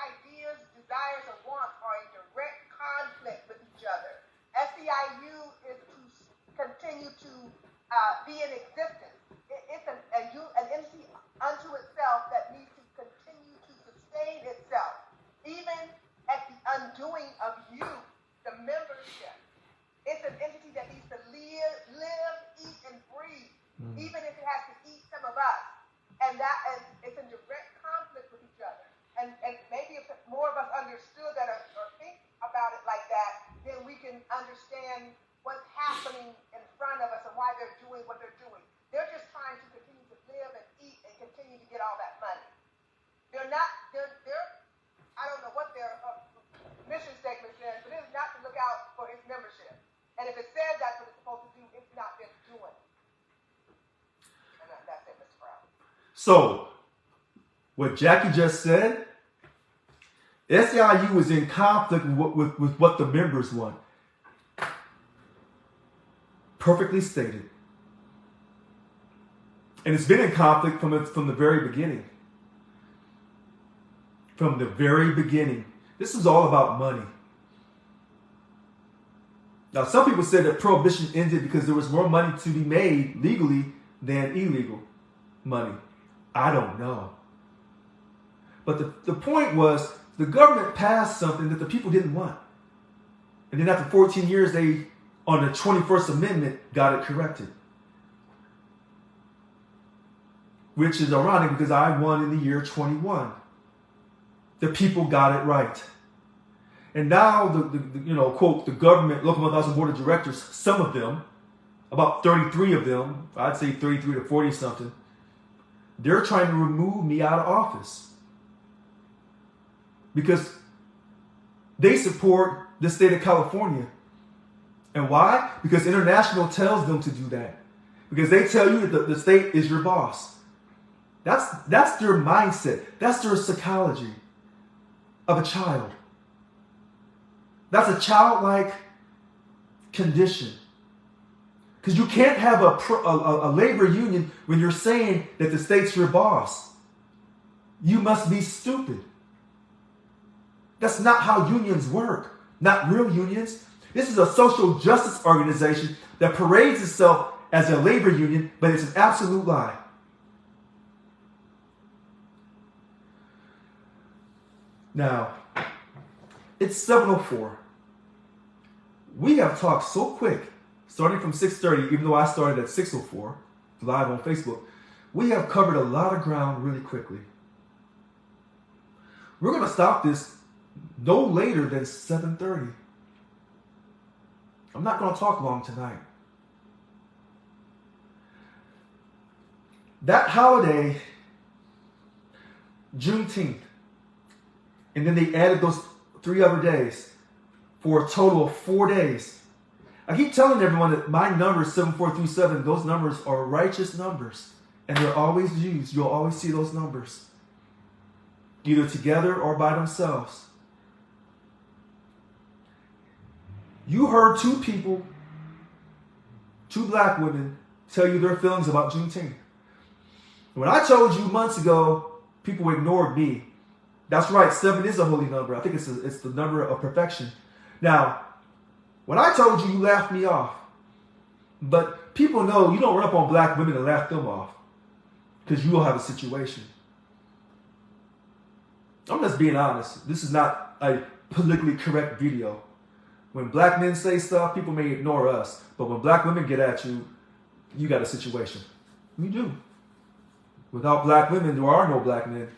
ideas, desires, and wants are in direct conflict with each other. SEIU is to continue to be in existence. It's an entity unto itself that needs to continue to sustain itself, even at the undoing of you, the membership. It's an entity that needs to live, eat, and breathe, even if it has to eat some of us. And it's in direct conflict with each other. And maybe if more of us understood that or think about it like that, then we can understand what's happening in front of us and why they're doing what they're doing. They're just trying to continue to live and eat and continue to get all that money. They're I don't know what their mission statement says, but it's not to look out for its membership. And if it says that's what it's supposed to do, it's not been doing. And that's it, Mr. Brown. So, what Jackie just said, SEIU is in conflict with what the members want. Perfectly stated. And it's been in conflict from the very beginning. From the very beginning. This is all about money. Now, some people say that Prohibition ended because there was more money to be made legally than illegal money. I don't know. But the point was, the government passed something that the people didn't want. And then after 14 years, they, on the 21st Amendment, got it corrected. Which is ironic because I won in the year 21. The people got it right. And now, quote, the government, local 1000 board of directors, some of them, about 33 of them, I'd say 33 to 40 something, they're trying to remove me out of office. Because they support the state of California. And why? Because international tells them to do that. Because they tell you that the state is your boss. That's their mindset. That's their psychology of a child. That's a childlike condition. Because you can't have a labor union when you're saying that the state's your boss. You must be stupid. That's not how unions work. Not real unions. This is a social justice organization that parades itself as a labor union, but it's an absolute lie. Now, it's 7:04. We have talked so quick, starting from 6:30, even though I started at 6:04, live on Facebook. We have covered a lot of ground really quickly. We're going to stop this no later than 7:30. I'm not going to talk long tonight. That holiday, Juneteenth, and then they added those 3 other days for a total of 4 days. I keep telling everyone that my numbers, 7437, those numbers are righteous numbers. And they're always used. You'll always see those numbers. Either together or by themselves. You heard 2 people two black women tell you their feelings about Juneteenth. When I told you months ago, people ignored me. That's right, 7 is a holy number. I think it's the number of perfection. Now, when I told you, you laughed me off. But people know you don't run up on black women and laugh them off, because you will have a situation. I'm just being honest. This is not a politically correct video. When black men say stuff, people may ignore us. But when black women get at you, you got a situation. You do. Without black women, there are no black men.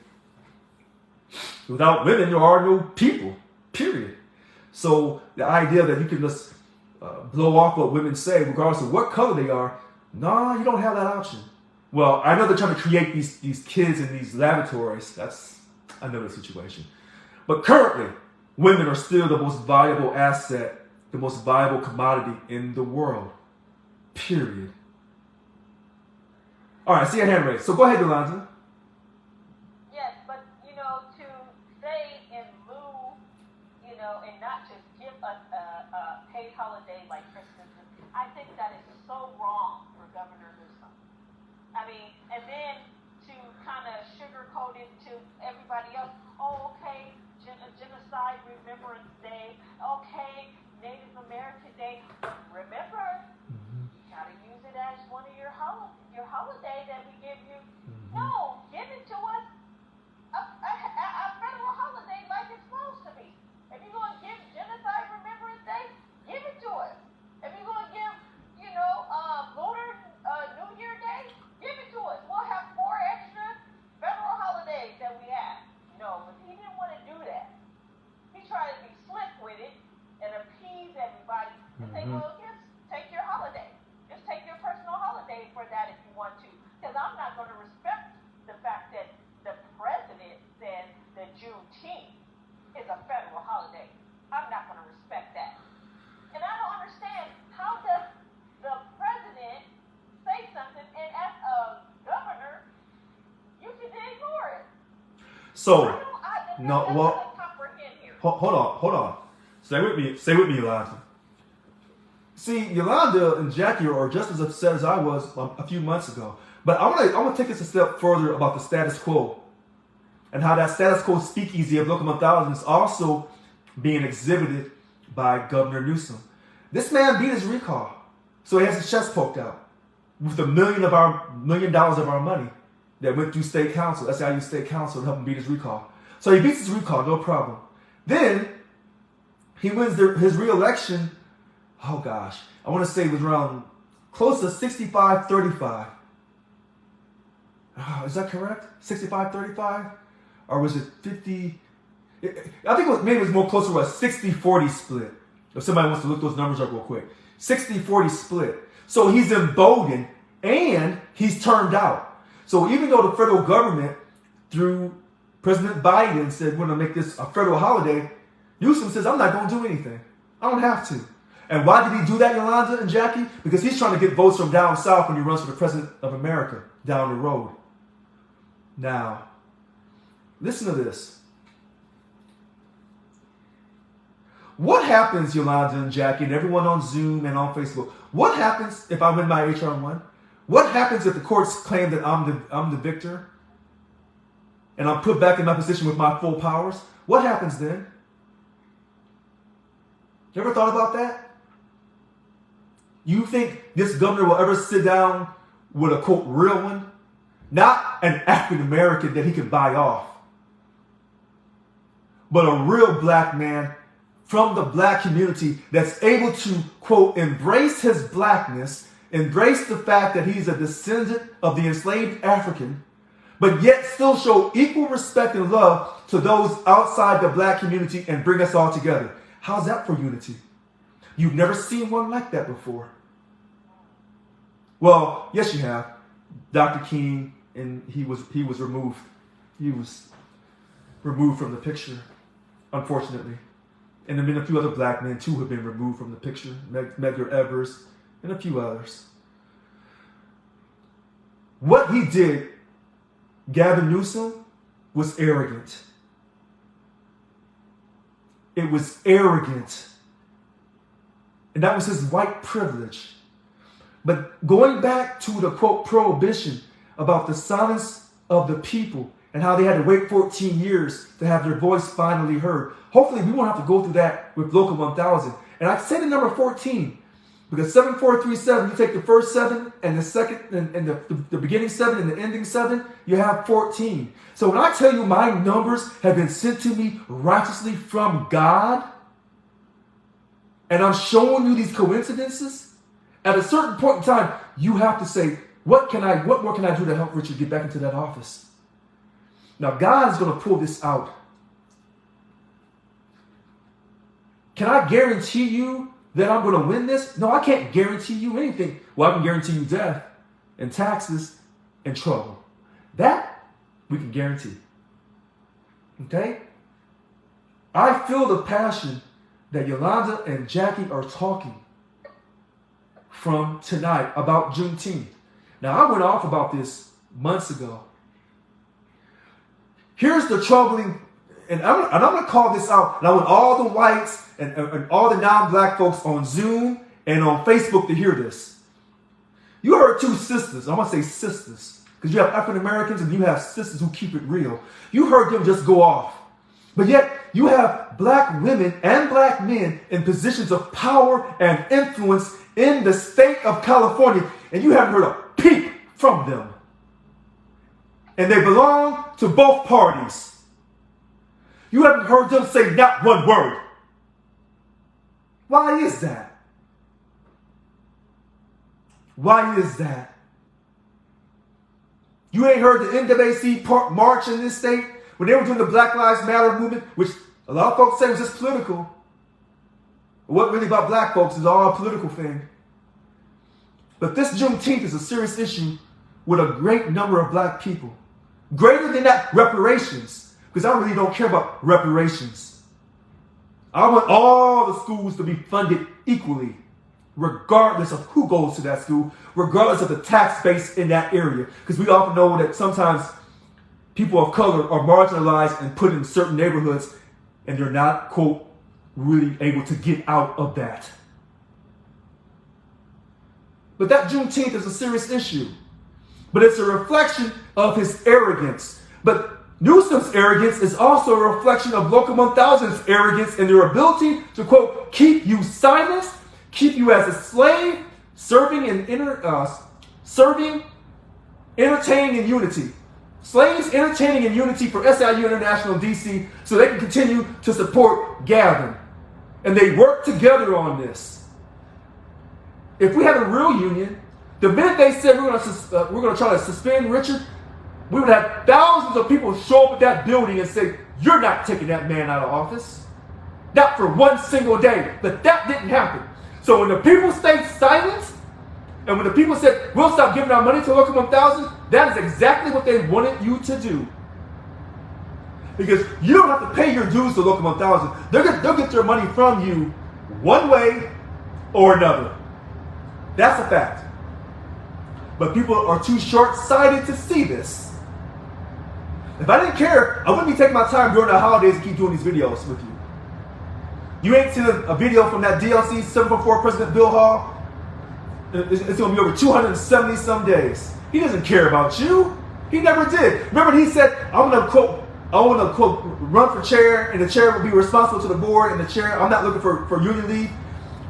Without women, there are no people, period. So the idea that you can just blow off what women say, regardless of what color they are, no, you don't have that option. Well, I know they're trying to create these kids in these laboratories. That's another situation. But currently, women are still the most valuable asset, the most valuable commodity in the world, period. All right, I see your hand raised. So go ahead, Yolanda. Yes, but, to say in lieu, and not just give us a paid holiday like Christmas, I think that is so wrong for Governor Newsom. I mean, and then to kind of sugarcoat it to everybody else, okay, Genocide Remembrance Day, okay, Native American Day, remember, you got to use it as one of your holiday that we give you. No, give it to us a federal holiday like it's supposed to be. If you're going to give Genocide Remembrance Day, give it to us. If you're going to give, Lunar New Year Day, give it to us. We'll have 4 extra federal holidays that we have. No, but he didn't want to do that. He tried to be slick with it and appease everybody and say, well, just take your holiday. Just take your personal holiday for that if you want to. Because I'm not going to respect the fact that the president said that Juneteenth is a federal holiday. I'm not going to respect that. And I don't understand, how does the president say something and as a governor, you can ignore it? So, well, hold on. Stay with me, Yolanda. See, Yolanda and Jackie are just as upset as I was a few months ago. But I want to take this a step further about the status quo and how that status quo speakeasy of Local 1000 is also being exhibited by Governor Newsom. This man beat his recall, so he has his chest poked out with $1 million of our money that went through state council, SIU state council, to help him beat his recall. So he beats his recall, no problem. Then he wins his re-election. Oh gosh, I want to say it was around close to 65-35. Is that correct? 65-35? Or was it 50? I think maybe it was more closer to a 60-40 split. If somebody wants to look those numbers up real quick. 60-40 split. So he's emboldened and he's turned out. So even though the federal government, through President Biden, said we're going to make this a federal holiday, Newsom says, I'm not going to do anything. I don't have to. And why did he do that, Yolanda and Jackie? Because he's trying to get votes from down south when he runs for the president of America down the road. Now, listen to this. What happens, Yolanda and Jackie, and everyone on Zoom and on Facebook? What happens if I win my HR 1? What happens if the courts claim that I'm the victor and I'm put back in my position with my full powers? What happens then? You ever thought about that? You think this governor will ever sit down with a, quote, real one? Not an African American that he can buy off, but a real black man from the black community that's able to, quote, embrace his blackness, embrace the fact that he's a descendant of the enslaved African, but yet still show equal respect and love to those outside the black community and bring us all together. How's that for unity? You've never seen one like that before. Well, yes, you have. Dr. King, and he was removed. He was removed from the picture, unfortunately. And there have been a few other black men, too, who have been removed from the picture. Medgar Evers and a few others. What he did, Gavin Newsom, was arrogant. It was arrogant. And that was his white privilege. But going back to the quote prohibition about the silence of the people and how they had to wait 14 years to have their voice finally heard. Hopefully we won't have to go through that with Local 1000. And I say the number 14 because 7437, you take the first 7 and the second and the beginning 7 and the ending 7, you have 14. So when I tell you my numbers have been sent to me righteously from God, and I'm showing you these coincidences, at a certain point in time, you have to say, what more can I do to help Richard get back into that office? Now, God is going to pull this out. Can I guarantee you that I'm going to win this? No, I can't guarantee you anything. Well, I can guarantee you death and taxes and trouble. That we can guarantee. Okay? I feel the passion that Yolanda and Jackie are talking from tonight about Juneteenth. Now, I went off about this months ago. Here's the troubling, and I'm going to call this out, and I want all the whites and all the non-black folks on Zoom and on Facebook to hear this. You heard two sisters. I'm going to say sisters, because you have African Americans and you have sisters who keep it real. You heard them just go off. But yet, you have black women and black men in positions of power and influence in the state of California, and you haven't heard a peep from them. And they belong to both parties. You haven't heard them say not one word. Why is that? Why is that? You ain't heard the NAACP march in this state when they were doing the Black Lives Matter movement, which a lot of folks say was just political. What really about black folks is all a political thing. But this Juneteenth is a serious issue with a great number of black people. Greater than that, reparations. Because I really don't care about reparations. I want all the schools to be funded equally, regardless of who goes to that school, regardless of the tax base in that area. Because we often know that sometimes people of color are marginalized and put in certain neighborhoods, and they're not, quote, really able to get out of that. But that Juneteenth is a serious issue. But it's a reflection of his arrogance. But Newsom's arrogance is also a reflection of Local 1000's arrogance and their ability to, quote, keep you silenced, keep you as a slave, serving, entertaining in unity. Slaves entertaining in unity for SIU International in D.C. so they can continue to support Gavin. And they work together on this. If we had a real union, the minute they said we're going to try to suspend Richard, we would have thousands of people show up at that building and say, you're not taking that man out of office. Not for one single day. But that didn't happen. So when the people stayed silent, and when the people said, we'll stop giving our money to Local 1000, that is exactly what they wanted you to do. Because you don't have to pay your dues to Local 1000. They'll get their money from you one way or another. That's a fact. But people are too short-sighted to see this. If I didn't care, I wouldn't be taking my time during the holidays to keep doing these videos with you. You ain't seen a video from that DLC 744 President Bill Hall. It's going to be over 270 some days. He doesn't care about you. He never did. Remember, he said, I want to quote, run for chair, and the chair will be responsible to the board, and the chair, I'm not looking for union leave.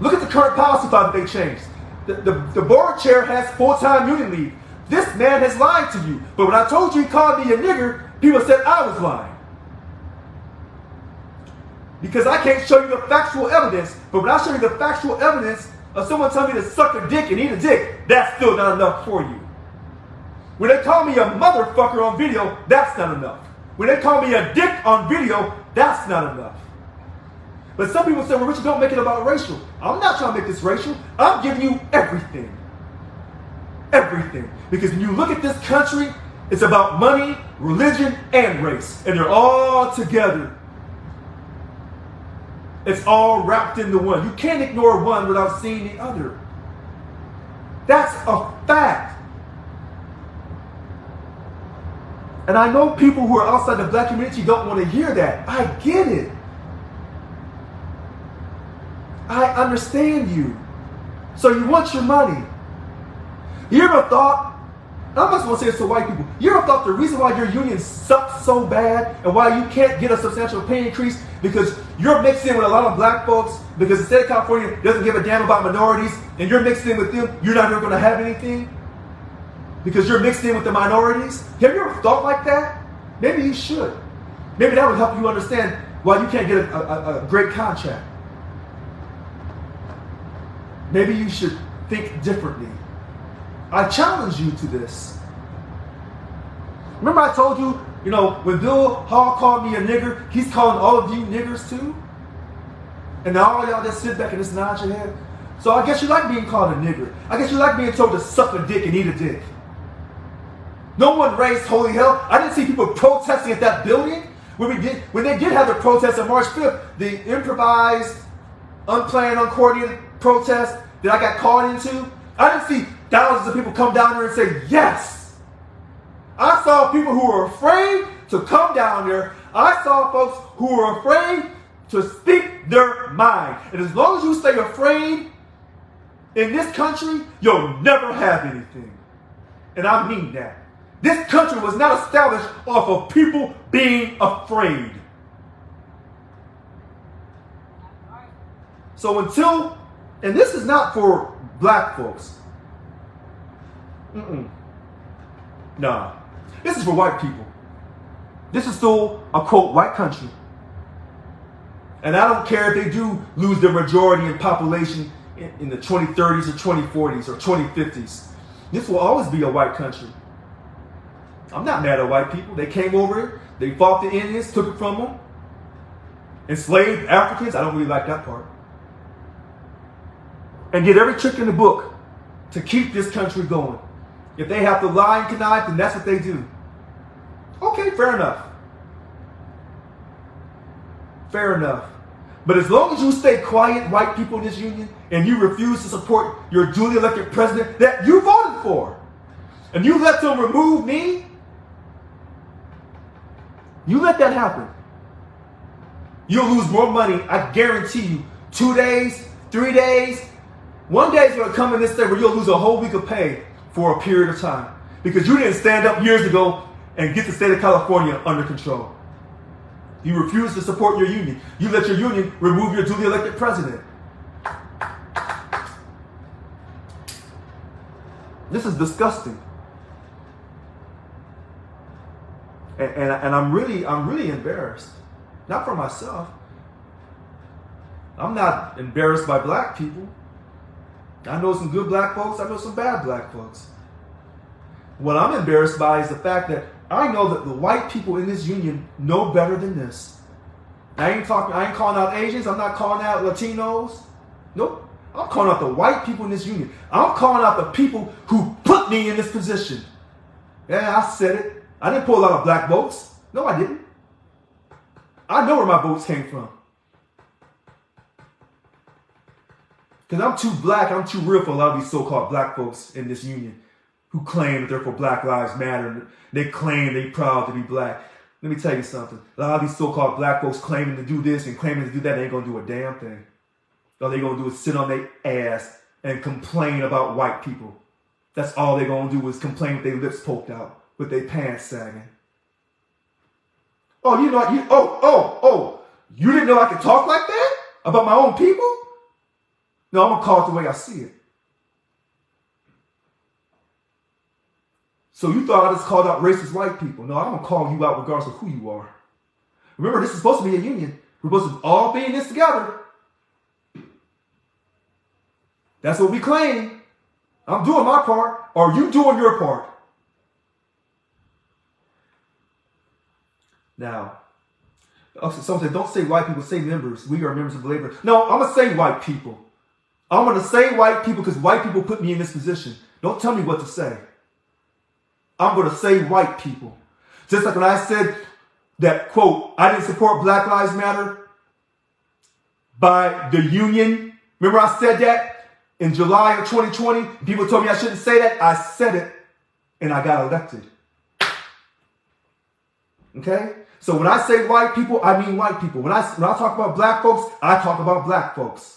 Look at the current policy file that they changed. The board chair has full-time union leave. This man has lied to you. But when I told you he called me a nigger, people said I was lying. Because I can't show you the factual evidence, but when I show you the factual evidence of someone telling me to suck a dick and eat a dick, that's still not enough for you. When they call me a motherfucker on video, that's not enough. When they call me a dick on video, that's not enough. But some people say, well, Richard, don't make it about racial. I'm not trying to make this racial. I'm giving you everything. Everything. Because when you look at this country, it's about money, religion, and race. And they're all together. It's all wrapped into one. You can't ignore one without seeing the other. That's a fact. And I know people who are outside the black community don't want to hear that. I get it. I understand you. So you want your money. You ever thought, I'm just going to say this to white people, you ever thought the reason why your union sucks so bad and why you can't get a substantial pay increase because you're mixed in with a lot of black folks, because the state of California doesn't give a damn about minorities, and you're mixed in with them, you're not ever going to have anything because you're mixed in with the minorities? Have you ever thought like that? Maybe you should. Maybe that would help you understand why you can't get a great contract. Maybe you should think differently. I challenge you to this. Remember I told you, when Bill Hall called me a nigger, he's calling all of you niggers too? And now all y'all just sit back and just nod your head. So I guess you like being called a nigger. I guess you like being told to suck a dick and eat a dick. No one raised holy hell. I didn't see people protesting at that building. When they did have the protest on March 5th, the improvised, unplanned, uncoordinated protest that I got called into, I didn't see thousands of people come down there and say yes. I saw people who were afraid to come down there. I saw folks who were afraid to speak their mind. And as long as you stay afraid in this country, you'll never have anything. And I mean that. This country was not established off of people being afraid. So and this is not for black folks. Nah. This is for white people. This is still a, quote, white country. And I don't care if they do lose their majority in population in the 2030s or 2040s or 2050s. This will always be a white country. I'm not mad at white people. They came over here. They fought the Indians, took it from them. Enslaved Africans. I don't really like that part. And did every trick in the book to keep this country going. If they have to lie and connive, then that's what they do. Okay, fair enough. Fair enough. But as long as you stay quiet, white people in this union, and you refuse to support your duly elected president that you voted for, and you let them remove me, you let that happen, you'll lose more money, I guarantee you. 2 days, 3 days, 1 day is going to come in this state where you'll lose a whole week of pay for a period of time. Because you didn't stand up years ago and get the state of California under control. You refuse to support your union. You let your union remove your duly elected president. This is disgusting. And I'm really embarrassed. Not for myself. I'm not embarrassed by black people. I know some good black folks. I know some bad black folks. What I'm embarrassed by is the fact that I know that the white people in this union know better than this. I ain't calling out Asians. I'm not calling out Latinos. Nope. I'm calling out the white people in this union. I'm calling out the people who put me in this position. Yeah, I said it. I didn't pull a lot of black votes. No, I didn't. I know where my votes came from. Because I'm too black, I'm too real for a lot of these so-called black folks in this union who claim that they're for Black Lives Matter and they claim they're proud to be black. Let me tell you something. A lot of these so-called black folks claiming to do this and claiming to do that, they ain't going to do a damn thing. All they're going to do is sit on their ass and complain about white people. That's all they're going to do is complain with their lips poked out, with their pants sagging. Oh, you didn't know I could talk like that about my own people? No, I'm going to call it the way I see it. So you thought I just called out racist white people. No, I'm going to call you out regardless of who you are. Remember, this is supposed to be a union. We're supposed to all be in this together. That's what we claim. I'm doing my part. Or you doing your part. Now, someone said, don't say white people, say members. We are members of the labor. No, I'm going to say white people. I'm going to say white people because white people put me in this position. Don't tell me what to say. I'm going to say white people. Just like when I said that, quote, I didn't support Black Lives Matter by the union. Remember I said that in July of 2020? People told me I shouldn't say that. I said it and I got elected. Okay? So when I say white people, I mean white people. When I talk about black folks, I talk about black folks.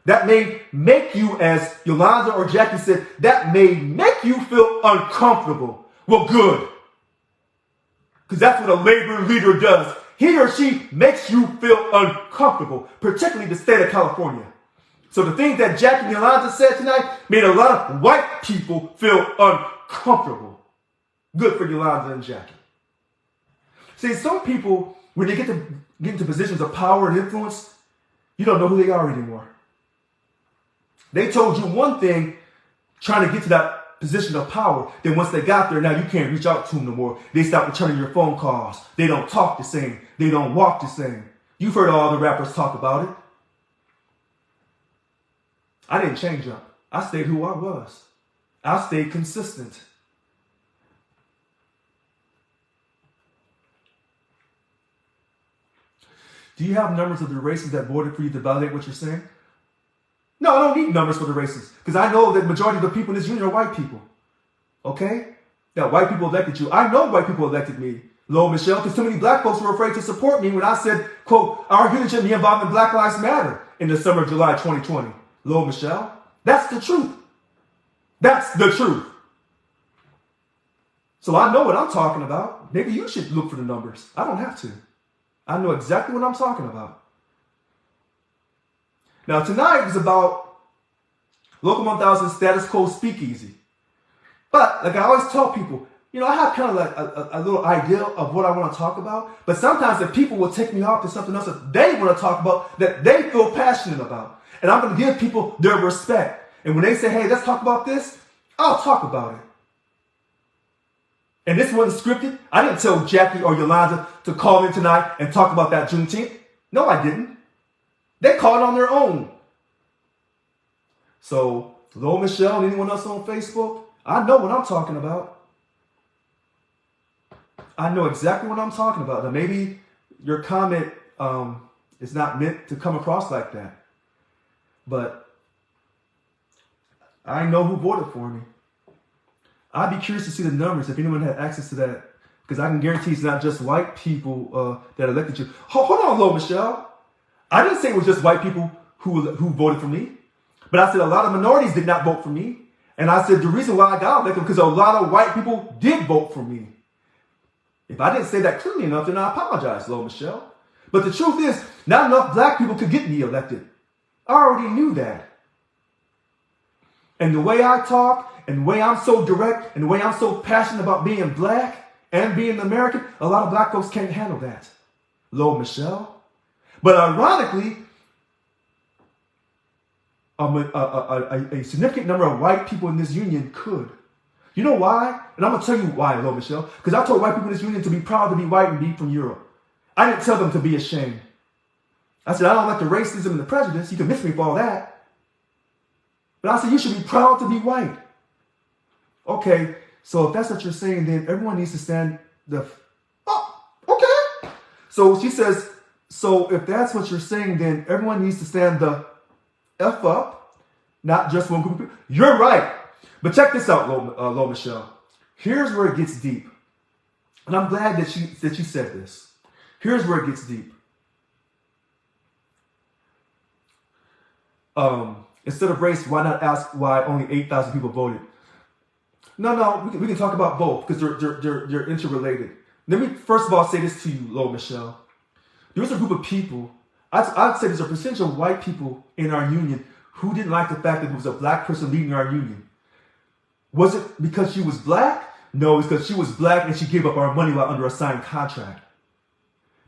That may make you, as Yolanda or Jackie said, that may make you feel uncomfortable. Well, good. Because that's what a labor leader does. He or she makes you feel uncomfortable, particularly the state of California. So the things that Jackie and Yolanda said tonight made a lot of white people feel uncomfortable. Good for Yolanda and Jackie. See, some people, when they get into positions of power and influence, you don't know who they are anymore. They told you one thing trying to get to that position of power. Then once they got there, now you can't reach out to them no more. They stop returning your phone calls. They don't talk the same. They don't walk the same. You've heard all the rappers talk about it. I didn't change up. I stayed who I was. I stayed consistent. Do you have numbers of the races that voted for you to validate what you're saying? No, I don't need numbers for the races, because I know that the majority of the people in this union are white people. Okay? That white people elected you. I know white people elected me, Lo Michelle, because too many black folks were afraid to support me when I said, quote, our union should be involved in Black Lives Matter in the summer of July 2020. Lo Michelle. That's the truth. That's the truth. So I know what I'm talking about. Maybe you should look for the numbers. I don't have to. I know exactly what I'm talking about. Now, tonight is about Local 1000's Status Quo Speakeasy. But, like I always tell people, you know, I have kind of like a little idea of what I want to talk about. But sometimes the people will take me off to something else that they want to talk about, that they feel passionate about. And I'm going to give people their respect. And when they say, hey, let's talk about this, I'll talk about it. And this wasn't scripted. I didn't tell Jackie or Yolanda to call in tonight and talk about that Juneteenth. No, I didn't. They called on their own. So, Lo Michelle and anyone else on Facebook, I know what I'm talking about. I know exactly what I'm talking about. Now, maybe your comment is not meant to come across like that. But I know who voted for me. I'd be curious to see the numbers if anyone had access to that. Because I can guarantee it's not just white people that elected you. Hold on, Lo Michelle. I didn't say it was just white people who voted for me. But I said a lot of minorities did not vote for me. And I said the reason why I got elected because a lot of white people did vote for me. If I didn't say that clearly enough, then I apologize, Lo Michelle. But the truth is, not enough black people could get me elected. I already knew that. And the way I talk, and the way I'm so direct, and the way I'm so passionate about being black and being American, a lot of black folks can't handle that, Lo Michelle. But ironically, a significant number of white people in this union could. You know why? And I'm going to tell you why, Lo Michelle. Because I told white people in this union to be proud to be white and be from Europe. I didn't tell them to be ashamed. I said, I don't like the racism and the prejudice. You can miss me for all that. But I said, you should be proud to be white. Okay, so if that's what you're saying, then everyone needs to stand okay. So she says, so if that's what you're saying, then everyone needs to stand the F up, not just one group of people. You're right. But check this out, Lo Michelle. Here's where it gets deep. And I'm glad that she said this. Here's where it gets deep. Instead of race, why not ask why only 8,000 people voted? No, we can talk about both because they're interrelated. Let me first of all say this to you, Lo Michelle. There's a group of people, I'd say there's a percentage of white people in our union who didn't like the fact that there was a black person leading our union. Was it because she was black? No, it's because she was black and she gave up our money while under a signed contract.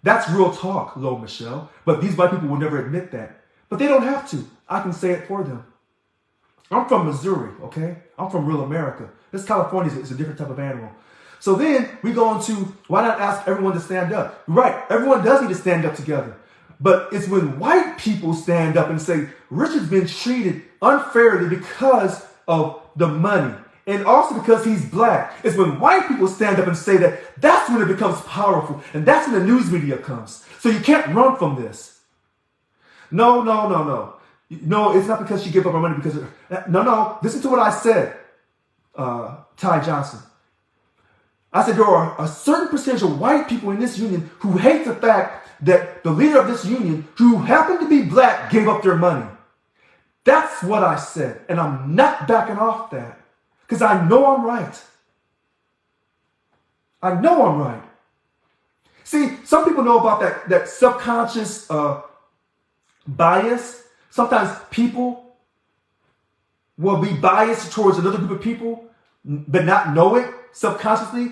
That's real talk, Lo Michelle. But these white people will never admit that. But they don't have to. I can say it for them. I'm from Missouri, okay? I'm from real America. This California is a different type of animal. So then we go on to, why not ask everyone to stand up? Right, everyone does need to stand up together. But it's when white people stand up and say, Richard's been treated unfairly because of the money. And also because he's black. It's when white people stand up and say that, that's when it becomes powerful. And that's when the news media comes. So you can't run from this. No. No, it's not because she gave up her money because no. Listen to what I said, Ty Johnson. I said there are a certain percentage of white people in this union who hate the fact that the leader of this union, who happened to be black, gave up their money. That's what I said. And I'm not backing off that because I know I'm right. I know I'm right. See, some people know about that subconscious bias. Sometimes people will be biased towards another group of people, but not know it subconsciously.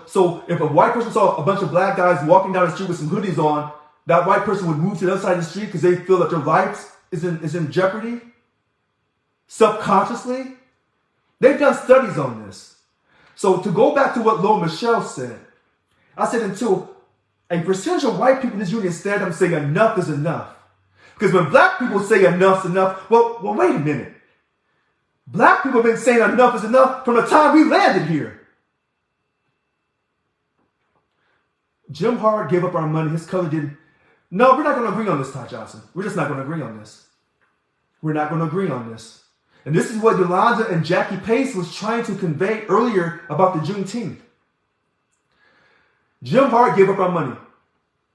So if a white person saw a bunch of black guys walking down the street with some hoodies on, that white person would move to the other side of the street because they feel that their life is in jeopardy. Subconsciously, they've done studies on this. So to go back to what Lo Michelle said, I said until a percentage of white people in this union stand up and say enough is enough. Because when black people say enough's enough, well, wait a minute. Black people have been saying enough is enough from the time we landed here. Jim Hart gave up our money. His color didn't. No, we're not going to agree on this, Ty Johnson. We're just not going to agree on this. We're not going to agree on this. And this is what Yolanda and Jackie Pace was trying to convey earlier about the Juneteenth. Jim Hart gave up our money.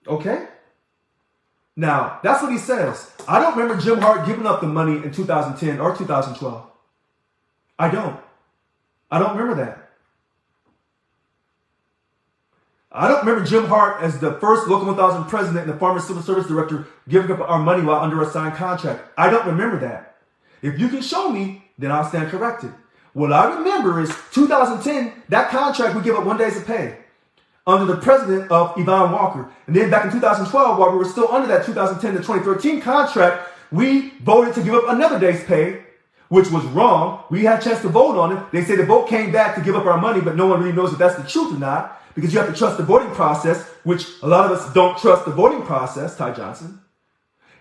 Okay? Now, that's what he says. I don't remember Jim Hart giving up the money in 2010 or 2012. I don't remember that. I don't remember Jim Hart as the first Local 1000 president and the Farmer Civil Service director giving up our money while under a signed contract. I don't remember that. If you can show me, then I'll stand corrected. What I remember is 2010, that contract we give up 1 day's of pay under the president of Yvonne Walker. And then back in 2012, while we were still under that 2010 to 2013 contract, we voted to give up another day's pay, which was wrong. We had a chance to vote on it. They say the vote came back to give up our money, but no one really knows if that's the truth or not, because you have to trust the voting process, which a lot of us don't trust the voting process, Ty Johnson.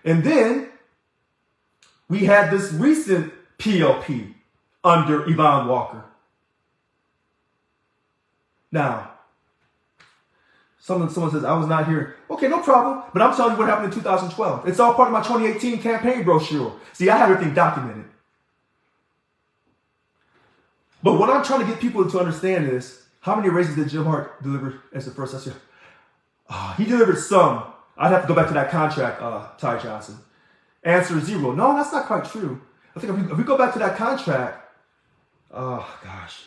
And then we had this recent PLP under Yvonne Walker. Now, someone says, I was not here. Okay, no problem. But I'm telling you what happened in 2012. It's all part of my 2018 campaign brochure. See, I have everything documented. But what I'm trying to get people to understand is, how many races did Jim Hart deliver as the first SEC? He delivered some. I'd have to go back to that contract, Ty Johnson. Answer 0. No, that's not quite true. I think if we go back to that contract, oh gosh.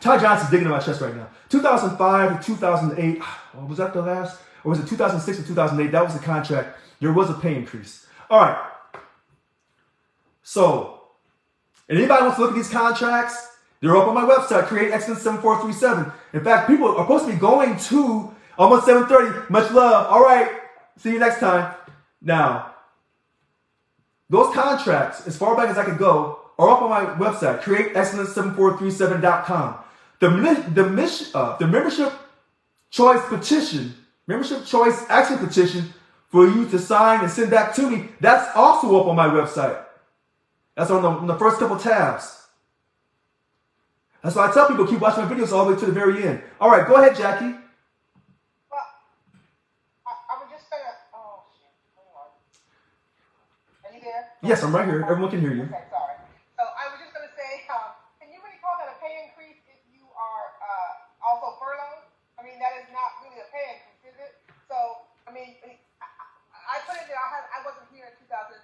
Ty Johnson's digging in my chest right now. 2005 to 2008, was that the last? Or was it 2006 to 2008? That was the contract. There was a pay increase. All right. So, and anybody wants to look at these contracts, they're up on my website, Create Excellence 7437. In fact, people are supposed to be going to almost 7:30. Much love. All right. See you next time. Now, those contracts, as far back as I could go, are up on my website, createexcellence7437.com. The membership choice action petition for you to sign and send back to me, that's also up on my website. That's on the first couple tabs. That's why I tell people, keep watching my videos all the way to the very end. All right, go ahead, Jackie. Well, I was just saying, oh, shit, hold on. Are you there? Yes, I'm right here. Everyone can hear you. Okay, sorry. So I was just going to say, can you really call that a pay increase if you are also furloughed? I mean, that is not really a pay increase, is it? So, I mean, I put it there, I wasn't here in 2012.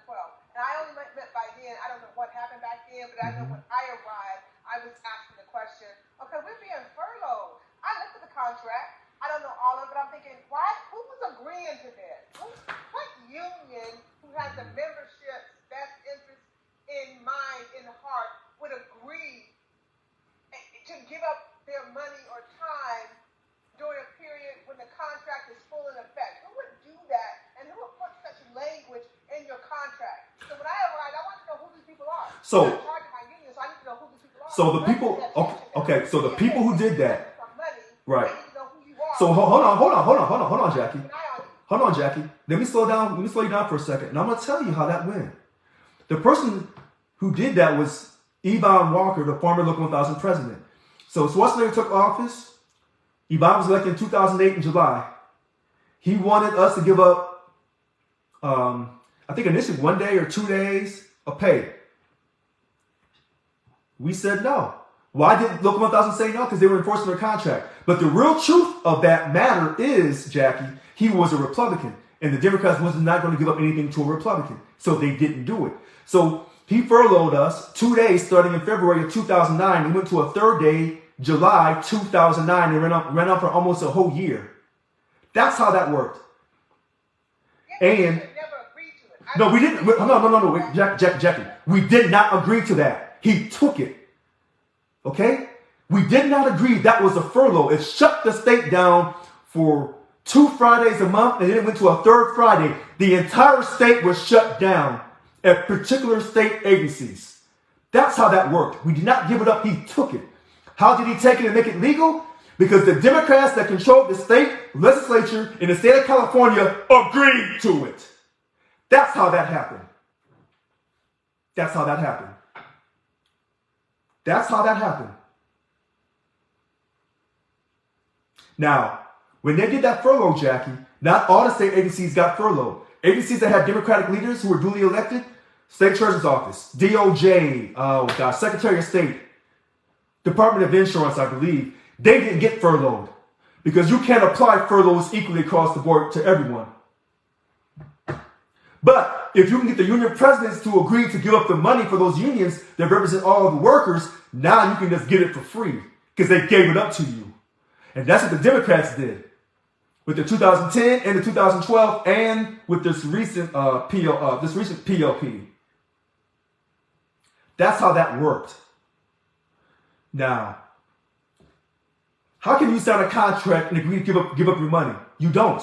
And I only met by then, I don't know what happened back then, but I know when I arrived, I was asking the question, okay, we're being furloughed. I looked at the contract. I don't know all of it, but I'm thinking, why? Who was agreeing to this? What union who has the membership's best interest in mind, in heart, would agree to give up their money or time during a period when the contract is full in effect? Who would do that? And who would put such language in your contract? So when I arrived, I want to know who these people are. So, I'm in charge of my union, so I need to know who these people are. so the people, okay, so the people who did that, right. So hold on, Jackie. Hold on, Jackie. Let me slow you down for a second. And I'm going to tell you how that went. The person who did that was Yvonne Walker, the former Local 1000 president. So Schwarzenegger took office. Yvonne was elected in 2008 in July. He wanted us to give up, I think initially 1 day or 2 days of pay. We said no. Why did Local 1000 say no? Because they were enforcing their contract. But the real truth of that matter is, Jackie, he was a Republican. And the Democrats was not going to give up anything to a Republican. So they didn't do it. So He furloughed us 2 days starting in February of 2009. We went to a third day, July 2009, and ran on for almost a whole year. That's how that worked. And no, we didn't. No. Wait, Jackie. We did not agree to that. He took it. Okay? We did not agree that was a furlough. It shut the state down for 2 Fridays a month, and then it went to a third Friday. The entire state was shut down at particular state agencies. That's how that worked. We did not give it up. He took it. How did he take it and make it legal? Because the Democrats that controlled the state legislature in the state of California agreed to it. That's how that happened. That's how that happened. That's how that happened. Now, when they did that furlough, Jackie, not all the state agencies got furloughed. Agencies that had Democratic leaders who were duly elected, State Treasurer's Office, DOJ, Secretary of State, Department of Insurance, I believe, they didn't get furloughed because you can't apply furloughs equally across the board to everyone. But if you can get the union presidents to agree to give up the money for those unions that represent all of the workers, now you can just get it for free because they gave it up to you. And that's what the Democrats did with the 2010 and the 2012 and with this recent PLP. That's how that worked. Now, how can you sign a contract and agree to give up your money? You don't.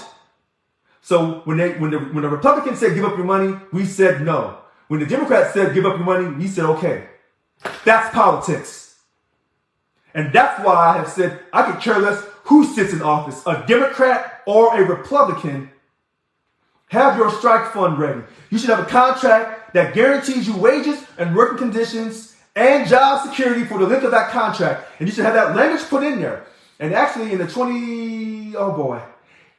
So when the Republicans said give up your money, we said no. When the Democrats said give up your money, we said okay. That's politics. And that's why I have said I could care less who sits in office, a Democrat or a Republican. Have your strike fund ready. You should have a contract that guarantees you wages and working conditions and job security for the length of that contract. And you should have that language put in there. And actually in the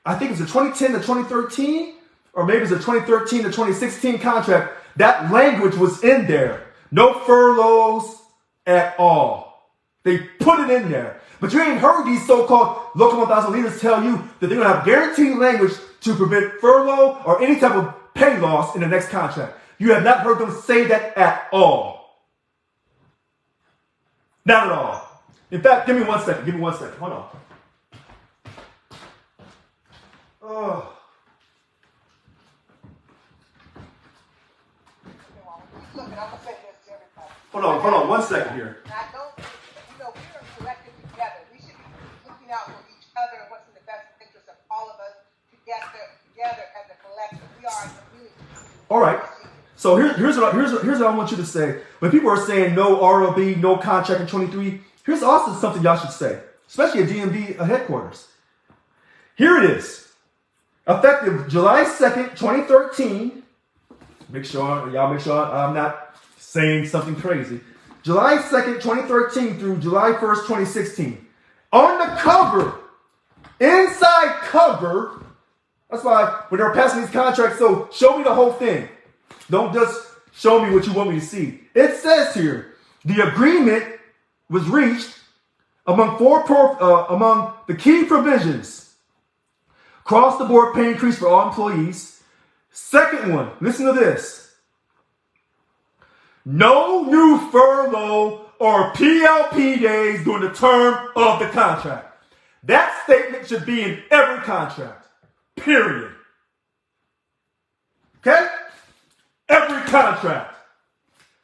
I think it's the 2010 to 2013, or maybe it's the 2013 to 2016 contract. That language was in there. No furloughs at all. They put it in there. But you ain't heard these so-called local 1000 leaders tell you that they're going to have guaranteed language to prevent furlough or any type of pay loss in the next contract. You have not heard them say that at all. Not at all. In fact, give me 1 second. Give me 1 second. Hold on. Oh. Look, I'm going to say this to everybody. Hold on 1 second here. I don't, we're elected together. We should be looking out for each other and what's in the best interest of all of us together as a collective. We are a community. All right. So here's what I want you to say. When people are saying no ROB, no contract in 23, here's also something y'all should say, especially at DMV headquarters. Here it is. Effective July 2nd, 2013. Make sure I'm not saying something crazy. July 2nd, 2013 through July 1st, 2016. On the cover, inside cover, that's why when they're passing these contracts, so show me the whole thing. Don't just show me what you want me to see. It says here, the agreement was reached among the key provisions. Across the board pay increase for all employees. Second one, listen to this. No new furlough or PLP days during the term of the contract. That statement should be in every contract. Period. Okay? Every contract.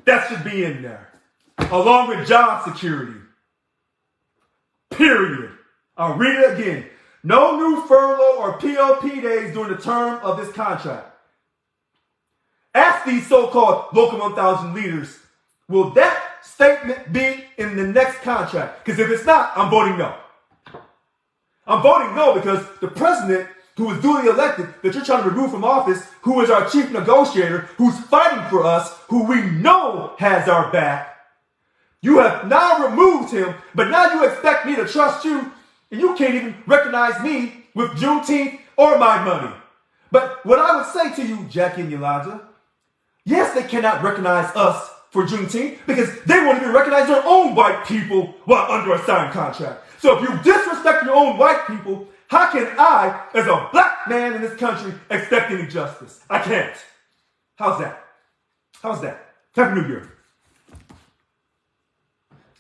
That should be in there. Along with job security. Period. I'll read it again. No new furlough or PLP days during the term of this contract. Ask these so-called Local 1000 leaders, will that statement be in the next contract? Because if it's not, I'm voting no. I'm voting no because the president who is duly elected, that you're trying to remove from office, who is our chief negotiator, who's fighting for us, who we know has our back, you have now removed him, but now you expect me to trust you, and you can't even recognize me with Juneteenth or my money. But what I would say to you, Jackie and Yolanda, yes, they cannot recognize us for Juneteenth because they won't even recognize their own white people while under a signed contract. So if you disrespect your own white people, how can I, as a black man in this country, expect any justice? I can't. How's that? How's that? Happy New Year.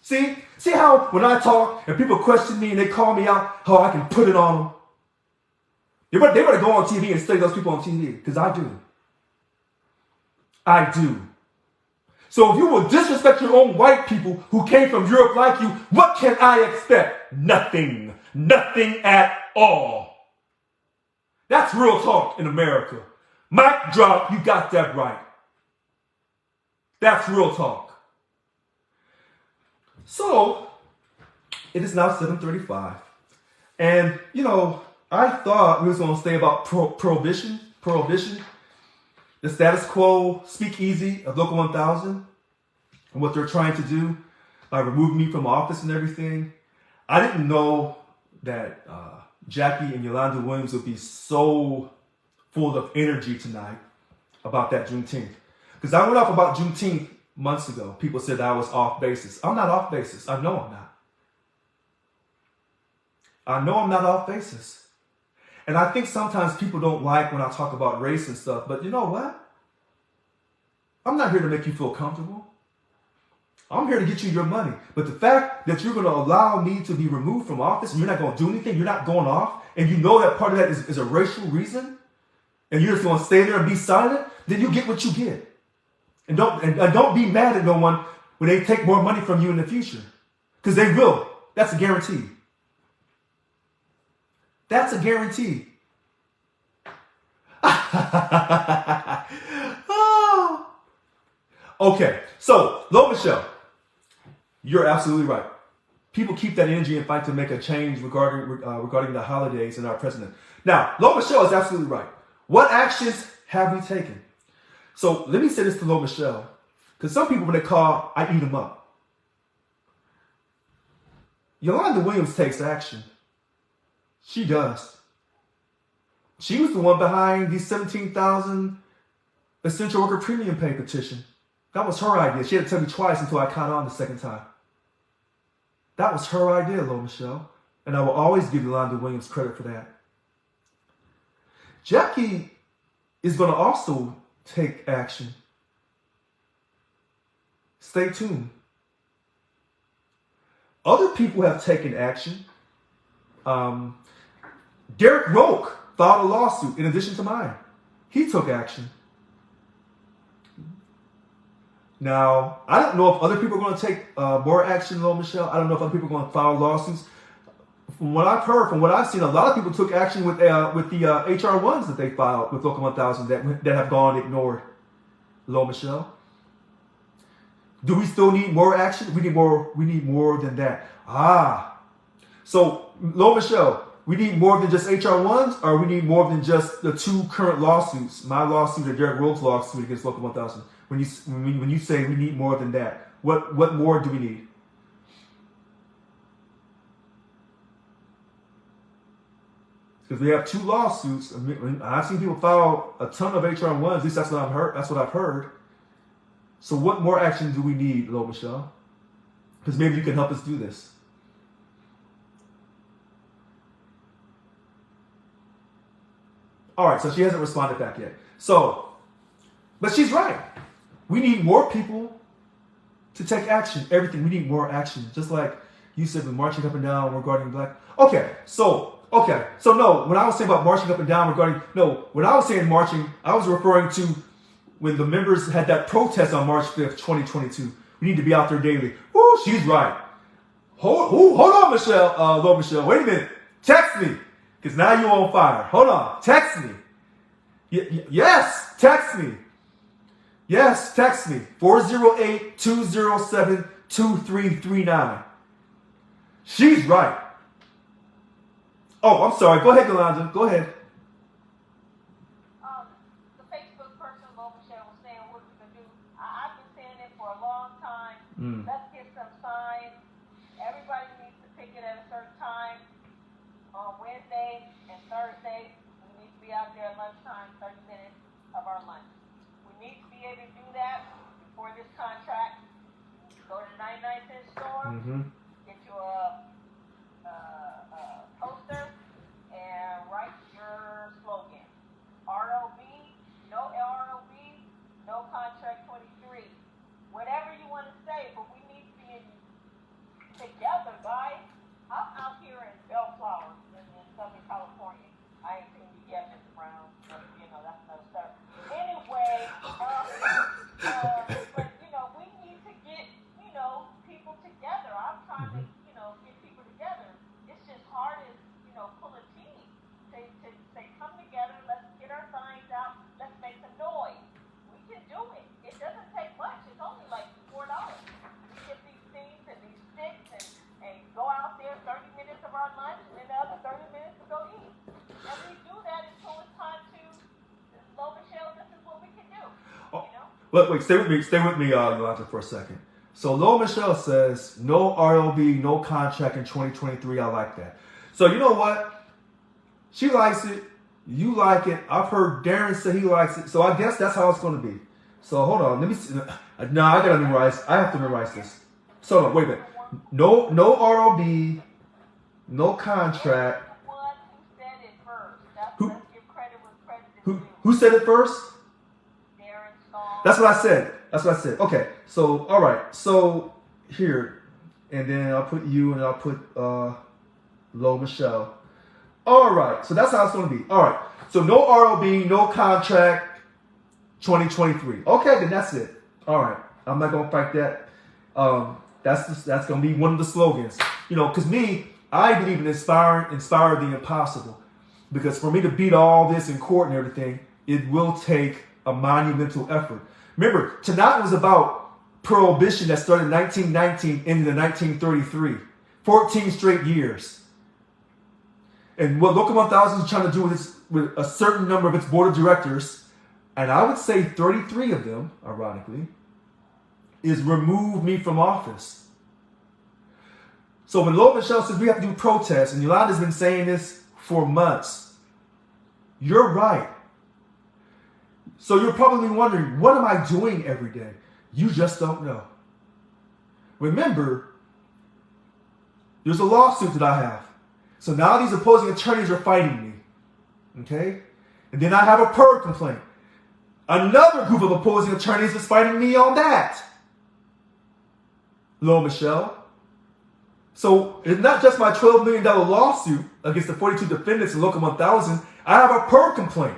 See how when I talk and people question me and they call me out, how I can put it on them? They better go on TV and study those people on TV, because I do. I do. So if you will disrespect your own white people who came from Europe like you, what can I expect? Nothing. Nothing at all. That's real talk in America. Mic drop, you got that right. That's real talk. So, it is now 7:35. And, I thought we was going to stay about prohibition, the status quo, speakeasy of Local 1000, and what they're trying to do by removing me from office and everything. I didn't know that Jackie and Yolanda Williams would be so full of energy tonight about that Juneteenth. Because I went off about Juneteenth months ago. People said I was off basis. I'm not off basis. I know I'm not. I know I'm not off basis. And I think sometimes people don't like when I talk about race and stuff. But you know what? I'm not here to make you feel comfortable. I'm here to get you your money. But the fact that you're going to allow me to be removed from office and you're not going to do anything, you're not going off, and you know that part of that is a racial reason, and you're just going to stay there and be silent, then you get what you get. And don't be mad at no one when they take more money from you in the future. Because they will. That's a guarantee. That's a guarantee. Oh. Okay, so, Lo Michelle, you're absolutely right. People keep that energy and fight to make a change regarding the holidays and our president. Now, Lo Michelle is absolutely right. What actions have we taken? So let me say this to Lo Michelle, because some people, when they call, I eat them up. Yolanda Williams takes action. She does. She was the one behind the 17,000 essential worker premium pay petition. That was her idea. She had to tell me twice until I caught on the second time. That was her idea, Lo Michelle. And I will always give Yolanda Williams credit for that. Jackie is going to also take action. Stay tuned. Other people have taken action. Derek Roke filed a lawsuit in addition to mine. He took action. Now, I don't know if other people are going to take more action, Lo Michelle. I don't know if other people are going to file lawsuits. From what I've heard, from what I've seen, a lot of people took action with the HR1s that they filed with Local 1000 that have gone ignored, Lo Michelle. Do we still need more action? We need more than that. So, Lo Michelle, we need more than just HR1s, or we need more than just the two current lawsuits, my lawsuit and Derek Rowe's lawsuit against Local 1000. When you say we need more than that, what more do we need? Because we have two lawsuits. I've seen people file a ton of HR1s. At least that's what I've heard. So what more action do we need, Lo Michelle? Because maybe you can help us do this. All right, so she hasn't responded back yet. But she's right. We need more people to take action. Everything. We need more action. Just like you said with marching up and down regarding black. So no, when I was saying about marching up and down when I was saying marching, I was referring to when the members had that protest on March 5th, 2022. We need to be out there daily. Woo, she's right. Hold on, Michelle, Lo Michelle. Wait a minute. Text me. Because now you're on fire. Hold on. Text me. Yes, text me. Yes, text me. 408-207-2339. She's right. Oh, I'm sorry. Go ahead, Yolanda. Go ahead. The Facebook person, Lo Michelle, was saying what we can do. I've been saying it for a long time. Let's get some signs. Everybody needs to pick it at a certain time. On Wednesday and Thursday, we need to be out there at lunchtime, 30 minutes of our lunch. We need to be able to do that before this contract. Go to the 99-cent store, get you a poster, and write your slogan. ROB, no contract 23. Wait, stay with me, Yolanda, for a second. So Lo Michelle says, no RLB, no contract in 2023. I like that. So you know what? She likes it. You like it. I've heard Darren say he likes it. So I guess that's how it's going to be. So hold on. Let me see. No, I got to memorize. I have to memorize this. So hold on, wait a minute. No RLB, no contract. Who said it first? That's what I said. Okay. So, all right. So, here. And then I'll put you and I'll put Lo Michelle. All right. So, that's how it's going to be. All right. So, no ROB, no contract, 2023. Okay, then that's it. All right. I'm not going to fight that. That's going to be one of the slogans. You know, because I believe in inspire the impossible. Because for me to beat all this in court and everything, it will take a monumental effort. Remember, tonight was about Prohibition that started in 1919 into 1933. 14 straight years. And what Local 1000 is trying to do with a certain number of its board of directors, and I would say 33 of them, ironically, is remove me from office. So when Lo Michelle says we have to do protests, and Yolanda's been saying this for months, you're right. So you're probably wondering, what am I doing every day? You just don't know. Remember, there's a lawsuit that I have. So now these opposing attorneys are fighting me. Okay? And then I have a PERD complaint. Another group of opposing attorneys is fighting me on that. Lo Michelle. So it's not just my $12 million lawsuit against the 42 defendants in Local 1000. I have a PERD complaint.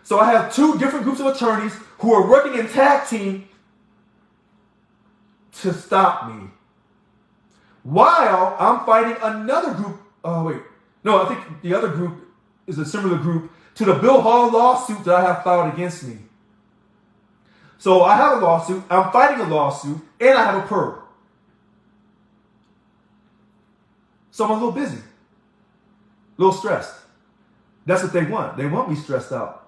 So I have two different groups of attorneys who are working in tag team to stop me. While I'm fighting another group. Oh, wait. No, I think the other group is a similar group to the Bill Hall lawsuit that I have filed against me. So I have a lawsuit, I'm fighting a lawsuit, and I have a PERD. So I'm a little busy, a little stressed. That's what they want. They want me stressed out.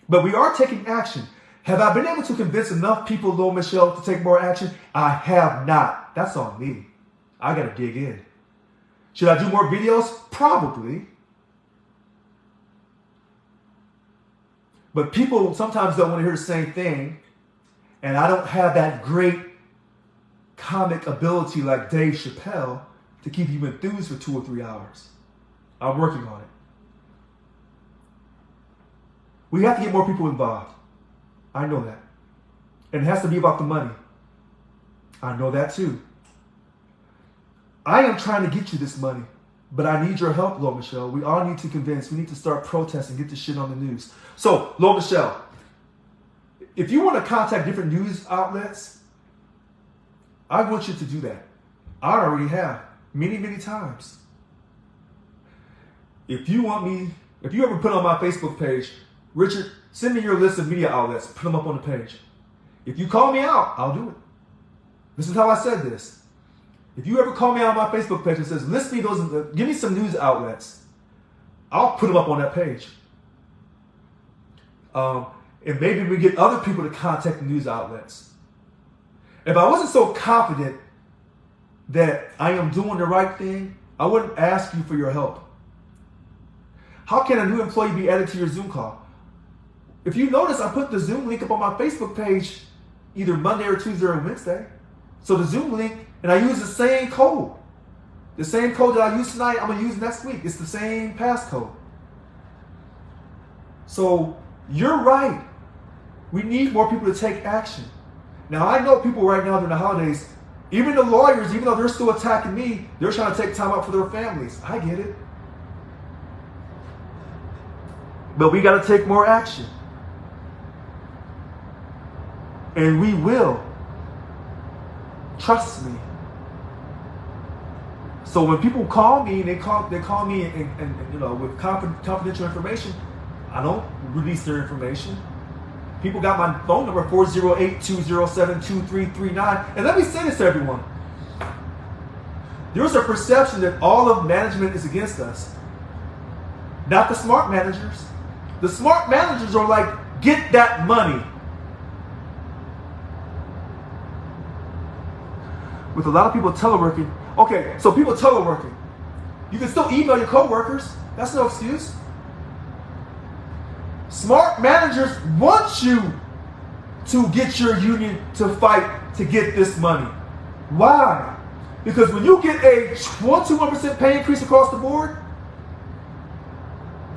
But we are taking action. Have I been able to convince enough people, Lo Michelle, to take more action? I have not. That's on me. I got to dig in. Should I do more videos? Probably. But people sometimes don't want to hear the same thing. And I don't have that great comic ability like Dave Chappelle to keep you enthused for 2 or 3 hours. I'm working on it. We have to get more people involved. I know that. And it has to be about the money. I know that too. I am trying to get you this money, but I need your help, Lo Michelle. We all need to convince. We need to start protesting, get this shit on the news. So, Lo Michelle, if you want to contact different news outlets, I want you to do that. I already have many, many times. If you ever put on my Facebook page, Richard, send me your list of media outlets, put them up on the page. If you call me out, I'll do it. This is how I said this. If you ever call me out on my Facebook page and says, list me those, give me some news outlets, I'll put them up on that page. And maybe we get other people to contact the news outlets. If I wasn't so confident that I am doing the right thing, I wouldn't ask you for your help. How can a new employee be added to your Zoom call? If you notice, I put the Zoom link up on my Facebook page either Monday or Tuesday or Wednesday. So the Zoom link, and I use the same code. The same code that I use tonight, I'm going to use next week. It's the same passcode. So you're right. We need more people to take action. Now, I know people right now during the holidays, even the lawyers, even though they're still attacking me, they're trying to take time out for their families. I get it. But we got to take more action. And we will. Trust me. So when people call me, and they call me and you know, with confidential information, I don't release their information. People got my phone number, 408-207-2339. And let me say this to everyone. There's a perception that all of management is against us. Not the smart managers. The smart managers are like, get that money. with a lot of people teleworking. Okay, so people teleworking. You can still email your coworkers. That's no excuse. Smart managers want you to get your union to fight to get this money. Why? Because when you get a 21% pay increase across the board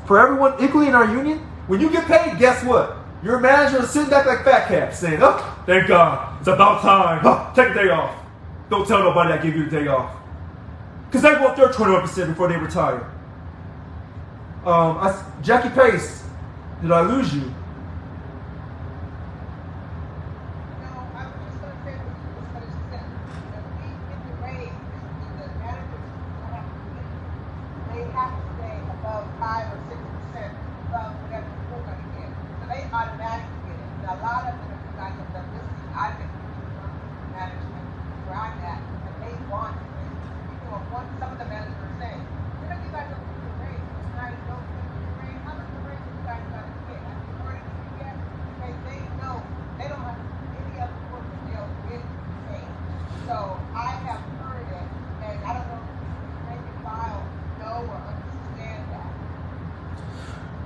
for everyone equally in our union, when you get paid, guess what? Your manager is sitting back like fat cats saying, oh, thank God, it's about time. Oh, take a day off. Don't tell nobody I gave you the day off. Because they want their 21% before they retire. Jackie Pace, did I lose you?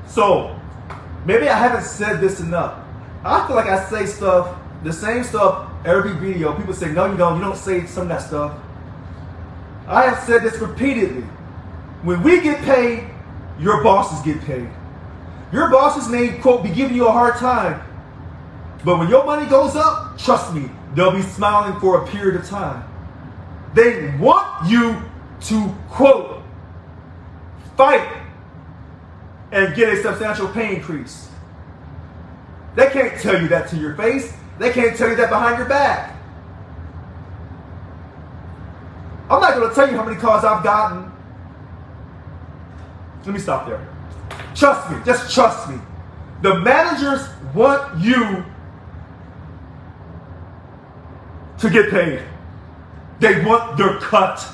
So, maybe I haven't said this enough. I feel like I say stuff, the same stuff every video. People say, no, you don't. You don't say some of that stuff. I have said this repeatedly. When we get paid, your bosses get paid. Your bosses may, quote, be giving you a hard time. But when your money goes up, trust me, they'll be smiling for a period of time. They want you to, quote, fight and get a substantial pay increase. They can't tell you that to your face. They can't tell you that behind your back. I'm not going to tell you how many calls I've gotten. Let me stop there. Trust me. Just trust me. The managers want you to get paid. They want their cut.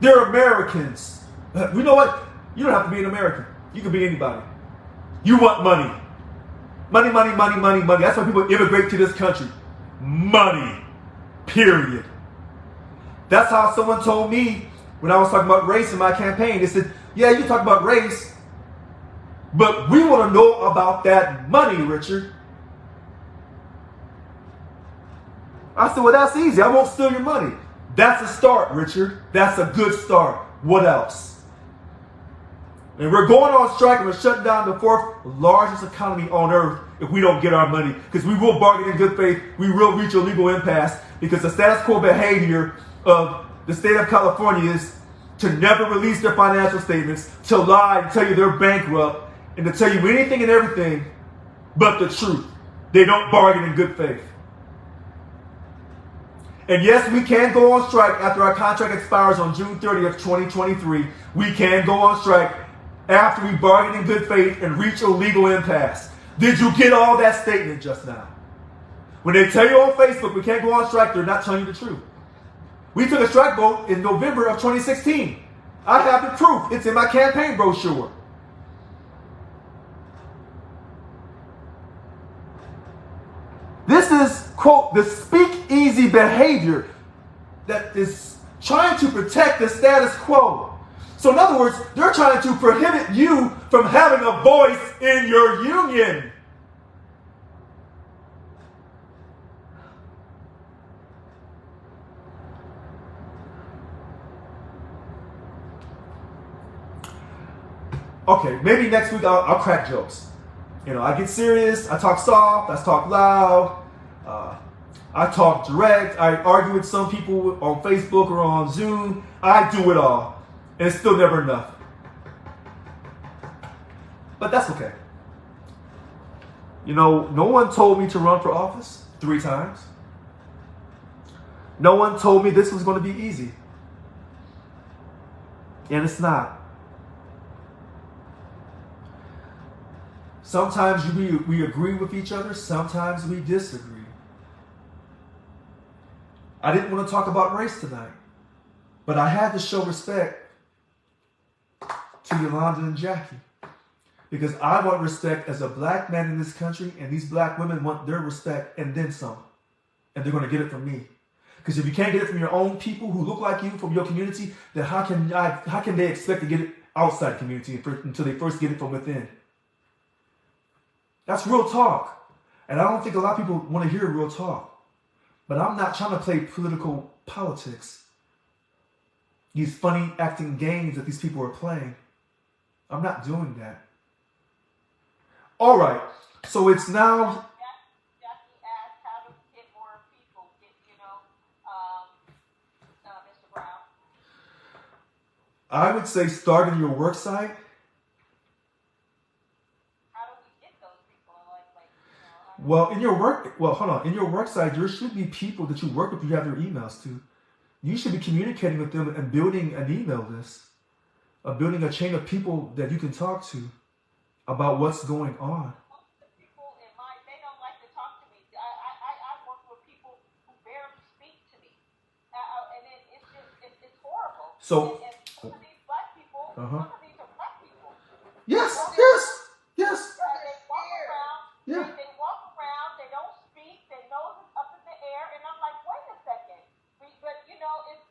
They're Americans. You know what? You don't have to be an American. You can be anybody. You want money. Money, money, money, money, money. That's why people immigrate to this country. Money. Period. That's how someone told me when I was talking about race in my campaign. They said, yeah, you talk about race, but we want to know about that money, Richard. I said, well, that's easy. I won't steal your money. That's a start, Richard. That's a good start. What else? And we're going on strike and we're shutting down the fourth largest economy on earth if we don't get our money. Because we will bargain in good faith. We will reach a legal impasse. Because the status quo behavior of the state of California is to never release their financial statements, to lie and tell you they're bankrupt, and to tell you anything and everything but the truth. They don't bargain in good faith. And yes, we can go on strike after our contract expires on June 30th, 2023. We can go on strike after we bargain in good faith and reach a legal impasse. Did you get all that statement just now? When they tell you on Facebook we can't go on strike, they're not telling you the truth. We took a strike vote in November of 2016. I have the proof. It's in my campaign brochure. This is, quote, the speakeasy behavior that is trying to protect the status quo. So in other words, they're trying to prohibit you from having a voice in your union. Okay, maybe next week I'll crack jokes. You know, I get serious, I talk soft, I talk loud, I talk direct, I argue with some people on Facebook or on Zoom. I do it all. And it's still never enough. But that's okay. You know, no one told me to run for office 3 times. No one told me this was going to be easy. And it's not. Sometimes we agree with each other. Sometimes we disagree. I didn't want to talk about race tonight. But I had to show respect to Yolanda and Jackie. Because I want respect as a black man in this country. And these black women want their respect and then some. And they're going to get it from me. Because if you can't get it from your own people who look like you, from your community, then how can they expect to get it outside the community until they first get it from within? That's real talk. And I don't think a lot of people want to hear real talk. But I'm not trying to play political politics. These funny acting games that these people are playing. I'm not doing that. All right. So it's now... Jackie asked, how do we get more people, Mr. Brown? I would say starting your work site. How do we get those people? Well, in your work site, there should be people that you work with, you have their emails to. You should be communicating with them and building an email list, building a chain of people that you can talk to about what's going on. Most of the people they don't like to talk to me. I work with people who barely speak to me, and it's horrible. So, and some of these black people, some of these are black people. Yes. They walk around. Yeah. They walk around. They don't speak. Their nose is up in the air, and I'm like, wait a second. But it's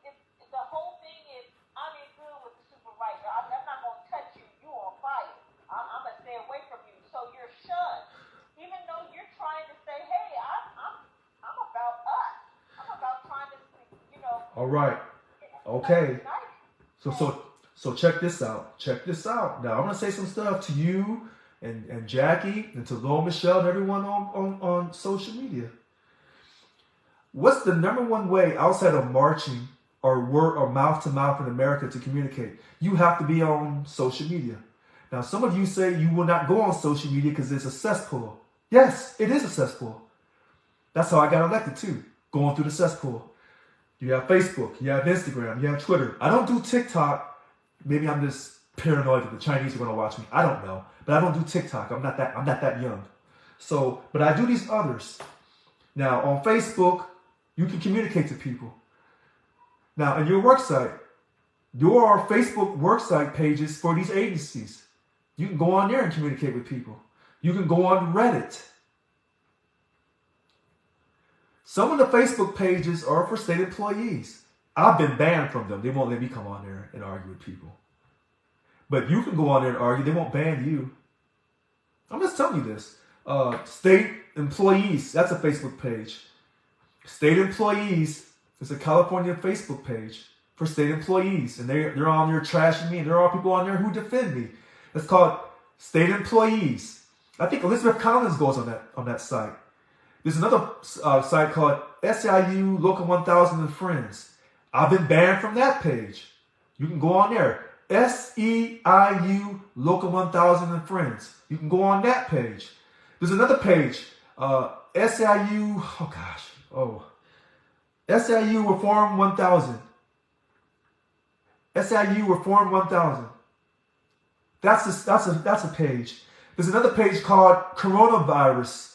the whole thing is I'm in good with the supervisor. I'm not going to touch you. You on fire. I'm going to stay away from you. So you're shunned, even though you're trying to say, hey, I'm about us. I'm about trying to, All right. Okay. So check this out. Now I'm gonna say some stuff to you and Jackie and to Laura Michelle and everyone on social media. What's the number one way outside of marching or word or mouth to mouth in America to communicate? You have to be on social media. Now some of you say you will not go on social media because it's a cesspool. Yes, it is a cesspool. That's how I got elected too, going through the cesspool. You have Facebook, you have Instagram, you have Twitter. I don't do TikTok. Maybe I'm just paranoid that the Chinese are going to watch me. I don't know. But I don't do TikTok. I'm not that young. So, but I do these others. Now, on Facebook, you can communicate to people. Now, in your worksite, there are Facebook worksite pages for these agencies. You can go on there and communicate with people. You can go on Reddit. Some of the Facebook pages are for state employees. I've been banned from them. They won't let me come on there and argue with people. But you can go on there and argue. They won't ban you. I'm just telling you this. State employees, that's a Facebook page. State employees is a California Facebook page for state employees. And they're on there trashing me. And there are people on there who defend me. It's called State Employees. I think Elizabeth Collins goes on that site. There's another site called SEIU Local 1000 and Friends. I've been banned from that page. You can go on there. SEIU Local 1000 and Friends. You can go on that page. There's another page. SEIU, SEIU Reform 1000. SEIU Reform 1000. That's a page. There's another page called Coronavirus.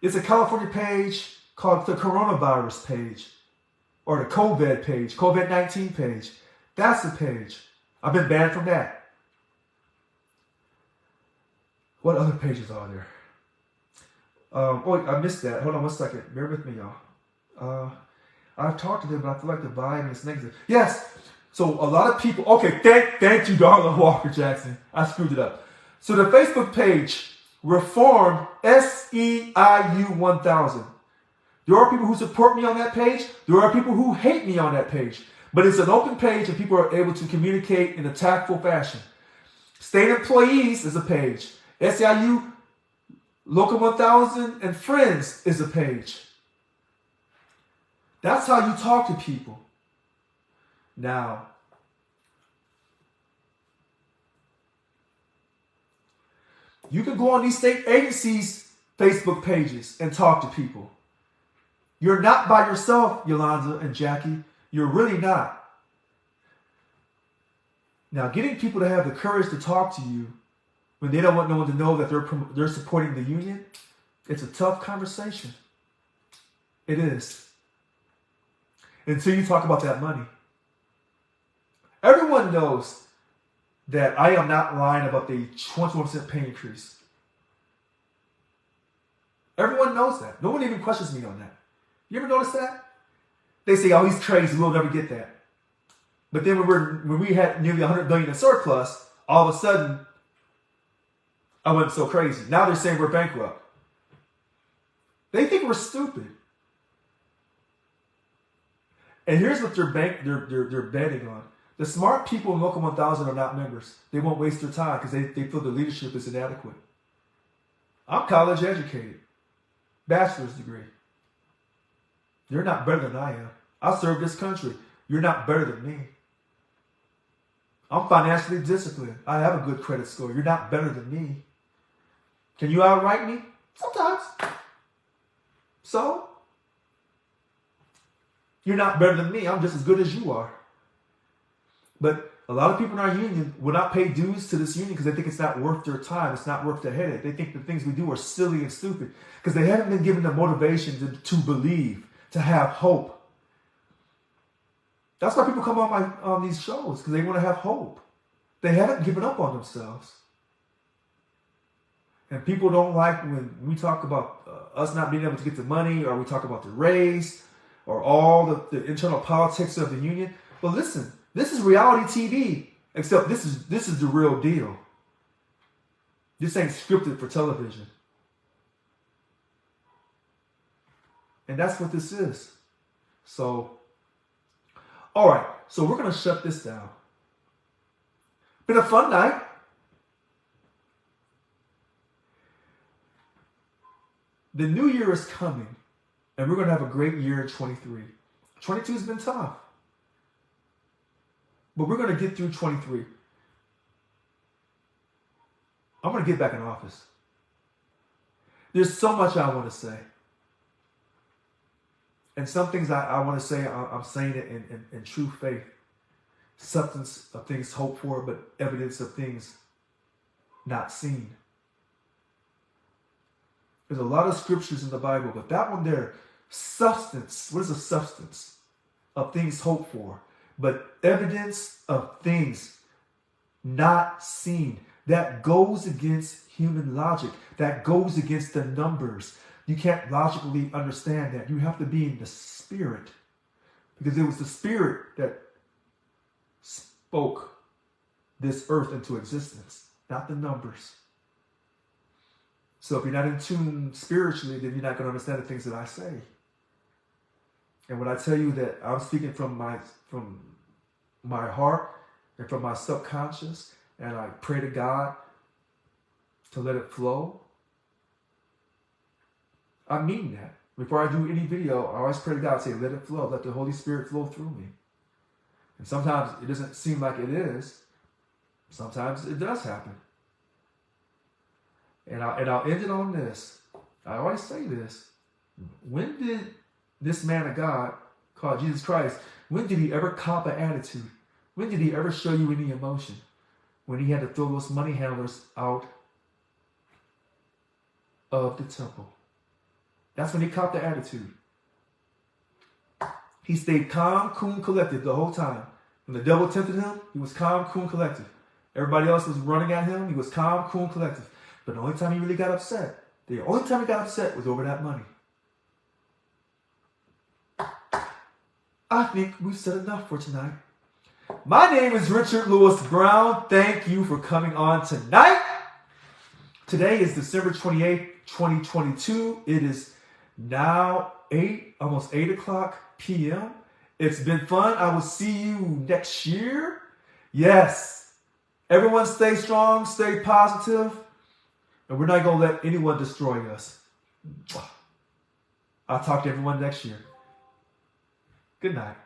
It's a California page called the Coronavirus page. Or the COVID page, COVID-19 page. That's the page. I've been banned from that. What other pages are there? I missed that. Hold on 1 second. Bear with me, y'all. I've talked to them, but I feel like the vibe is negative. Yes. So a lot of people. Okay, thank you, Darla Walker Jackson. I screwed it up. So the Facebook page, Reform SEIU 1000. There are people who support me on that page. There are people who hate me on that page. But it's an open page and people are able to communicate in a tactful fashion. State Employees is a page. SEIU Local 1000 and Friends is a page. That's how you talk to people. Now, you can go on these state agencies' Facebook pages and talk to people. You're not by yourself, Yolanda and Jackie. You're really not. Now, getting people to have the courage to talk to you when they don't want no one to know that they're supporting the union, it's a tough conversation. It is. Until you talk about that money. Everyone knows that I am not lying about the 21% pay increase. Everyone knows that. No one even questions me on that. You ever notice that? They say, oh, he's crazy. We'll never get that. But then when we had nearly $100 billion in surplus, all of a sudden, I wasn't so crazy. Now they're saying we're bankrupt. They think we're stupid. And here's what they're betting on. The smart people in Local 1000 are not members. They won't waste their time because they feel the leadership is inadequate. I'm college educated. Bachelor's degree. You're not better than I am. I serve this country. You're not better than me. I'm financially disciplined. I have a good credit score. You're not better than me. Can you outright me? Sometimes. So? You're not better than me. I'm just as good as you are. But a lot of people in our union will not pay dues to this union because they think it's not worth their time. It's not worth their headache. They think the things we do are silly and stupid because they haven't been given the motivation to believe, to have hope. That's why people come on these shows, because they want to have hope. They haven't given up on themselves. And people don't like when we talk about us not being able to get the money, or we talk about the race, or all the internal politics of the union. But listen, this is reality TV, except this is the real deal. This ain't scripted for television. And that's what this is. So, all right, so we're going to shut this down. Been a fun night. The new year is coming, and we're going to have a great year in 23. 22 has been tough, but we're going to get through 23. I'm going to get back in office. There's so much I want to say. And some things I want to say, I'm saying it in true faith. Substance of things hoped for, but evidence of things not seen. There's a lot of scriptures in the Bible, but that one there, substance. What is a substance? Of things hoped for, but evidence of things not seen. That goes against human logic. That goes against the numbers. You can't logically understand that. You have to be in the Spirit. Because it was the Spirit that spoke this earth into existence, not the numbers. So if you're not in tune spiritually, then you're not going to understand the things that I say. And when I tell you that I'm speaking from my heart and from my subconscious, and I pray to God to let it flow, I mean that. Before I do any video, I always pray to God, say, let it flow. Let the Holy Spirit flow through me. And sometimes it doesn't seem like it is. Sometimes it does happen. And I'll end it on this. I always say this. When did this man of God, called Jesus Christ, when did he ever cop an attitude? When did he ever show you any emotion? When he had to throw those money handlers out of the temple. That's when he copped the attitude. He stayed calm, cool, and collected the whole time. When the devil tempted him, he was calm, cool, and collected. Everybody else was running at him. He was calm, cool, and collected. But the only time he really got upset, was over that money. I think we've said enough for tonight. My name is Richard Lewis Brown. Thank you for coming on tonight. Today is December 28th, 2022. It is now almost 8 o'clock p.m. It's been fun. I will see you next year. Yes. Everyone stay strong, stay positive, and we're not going to let anyone destroy us. I'll talk to everyone next year. Good night.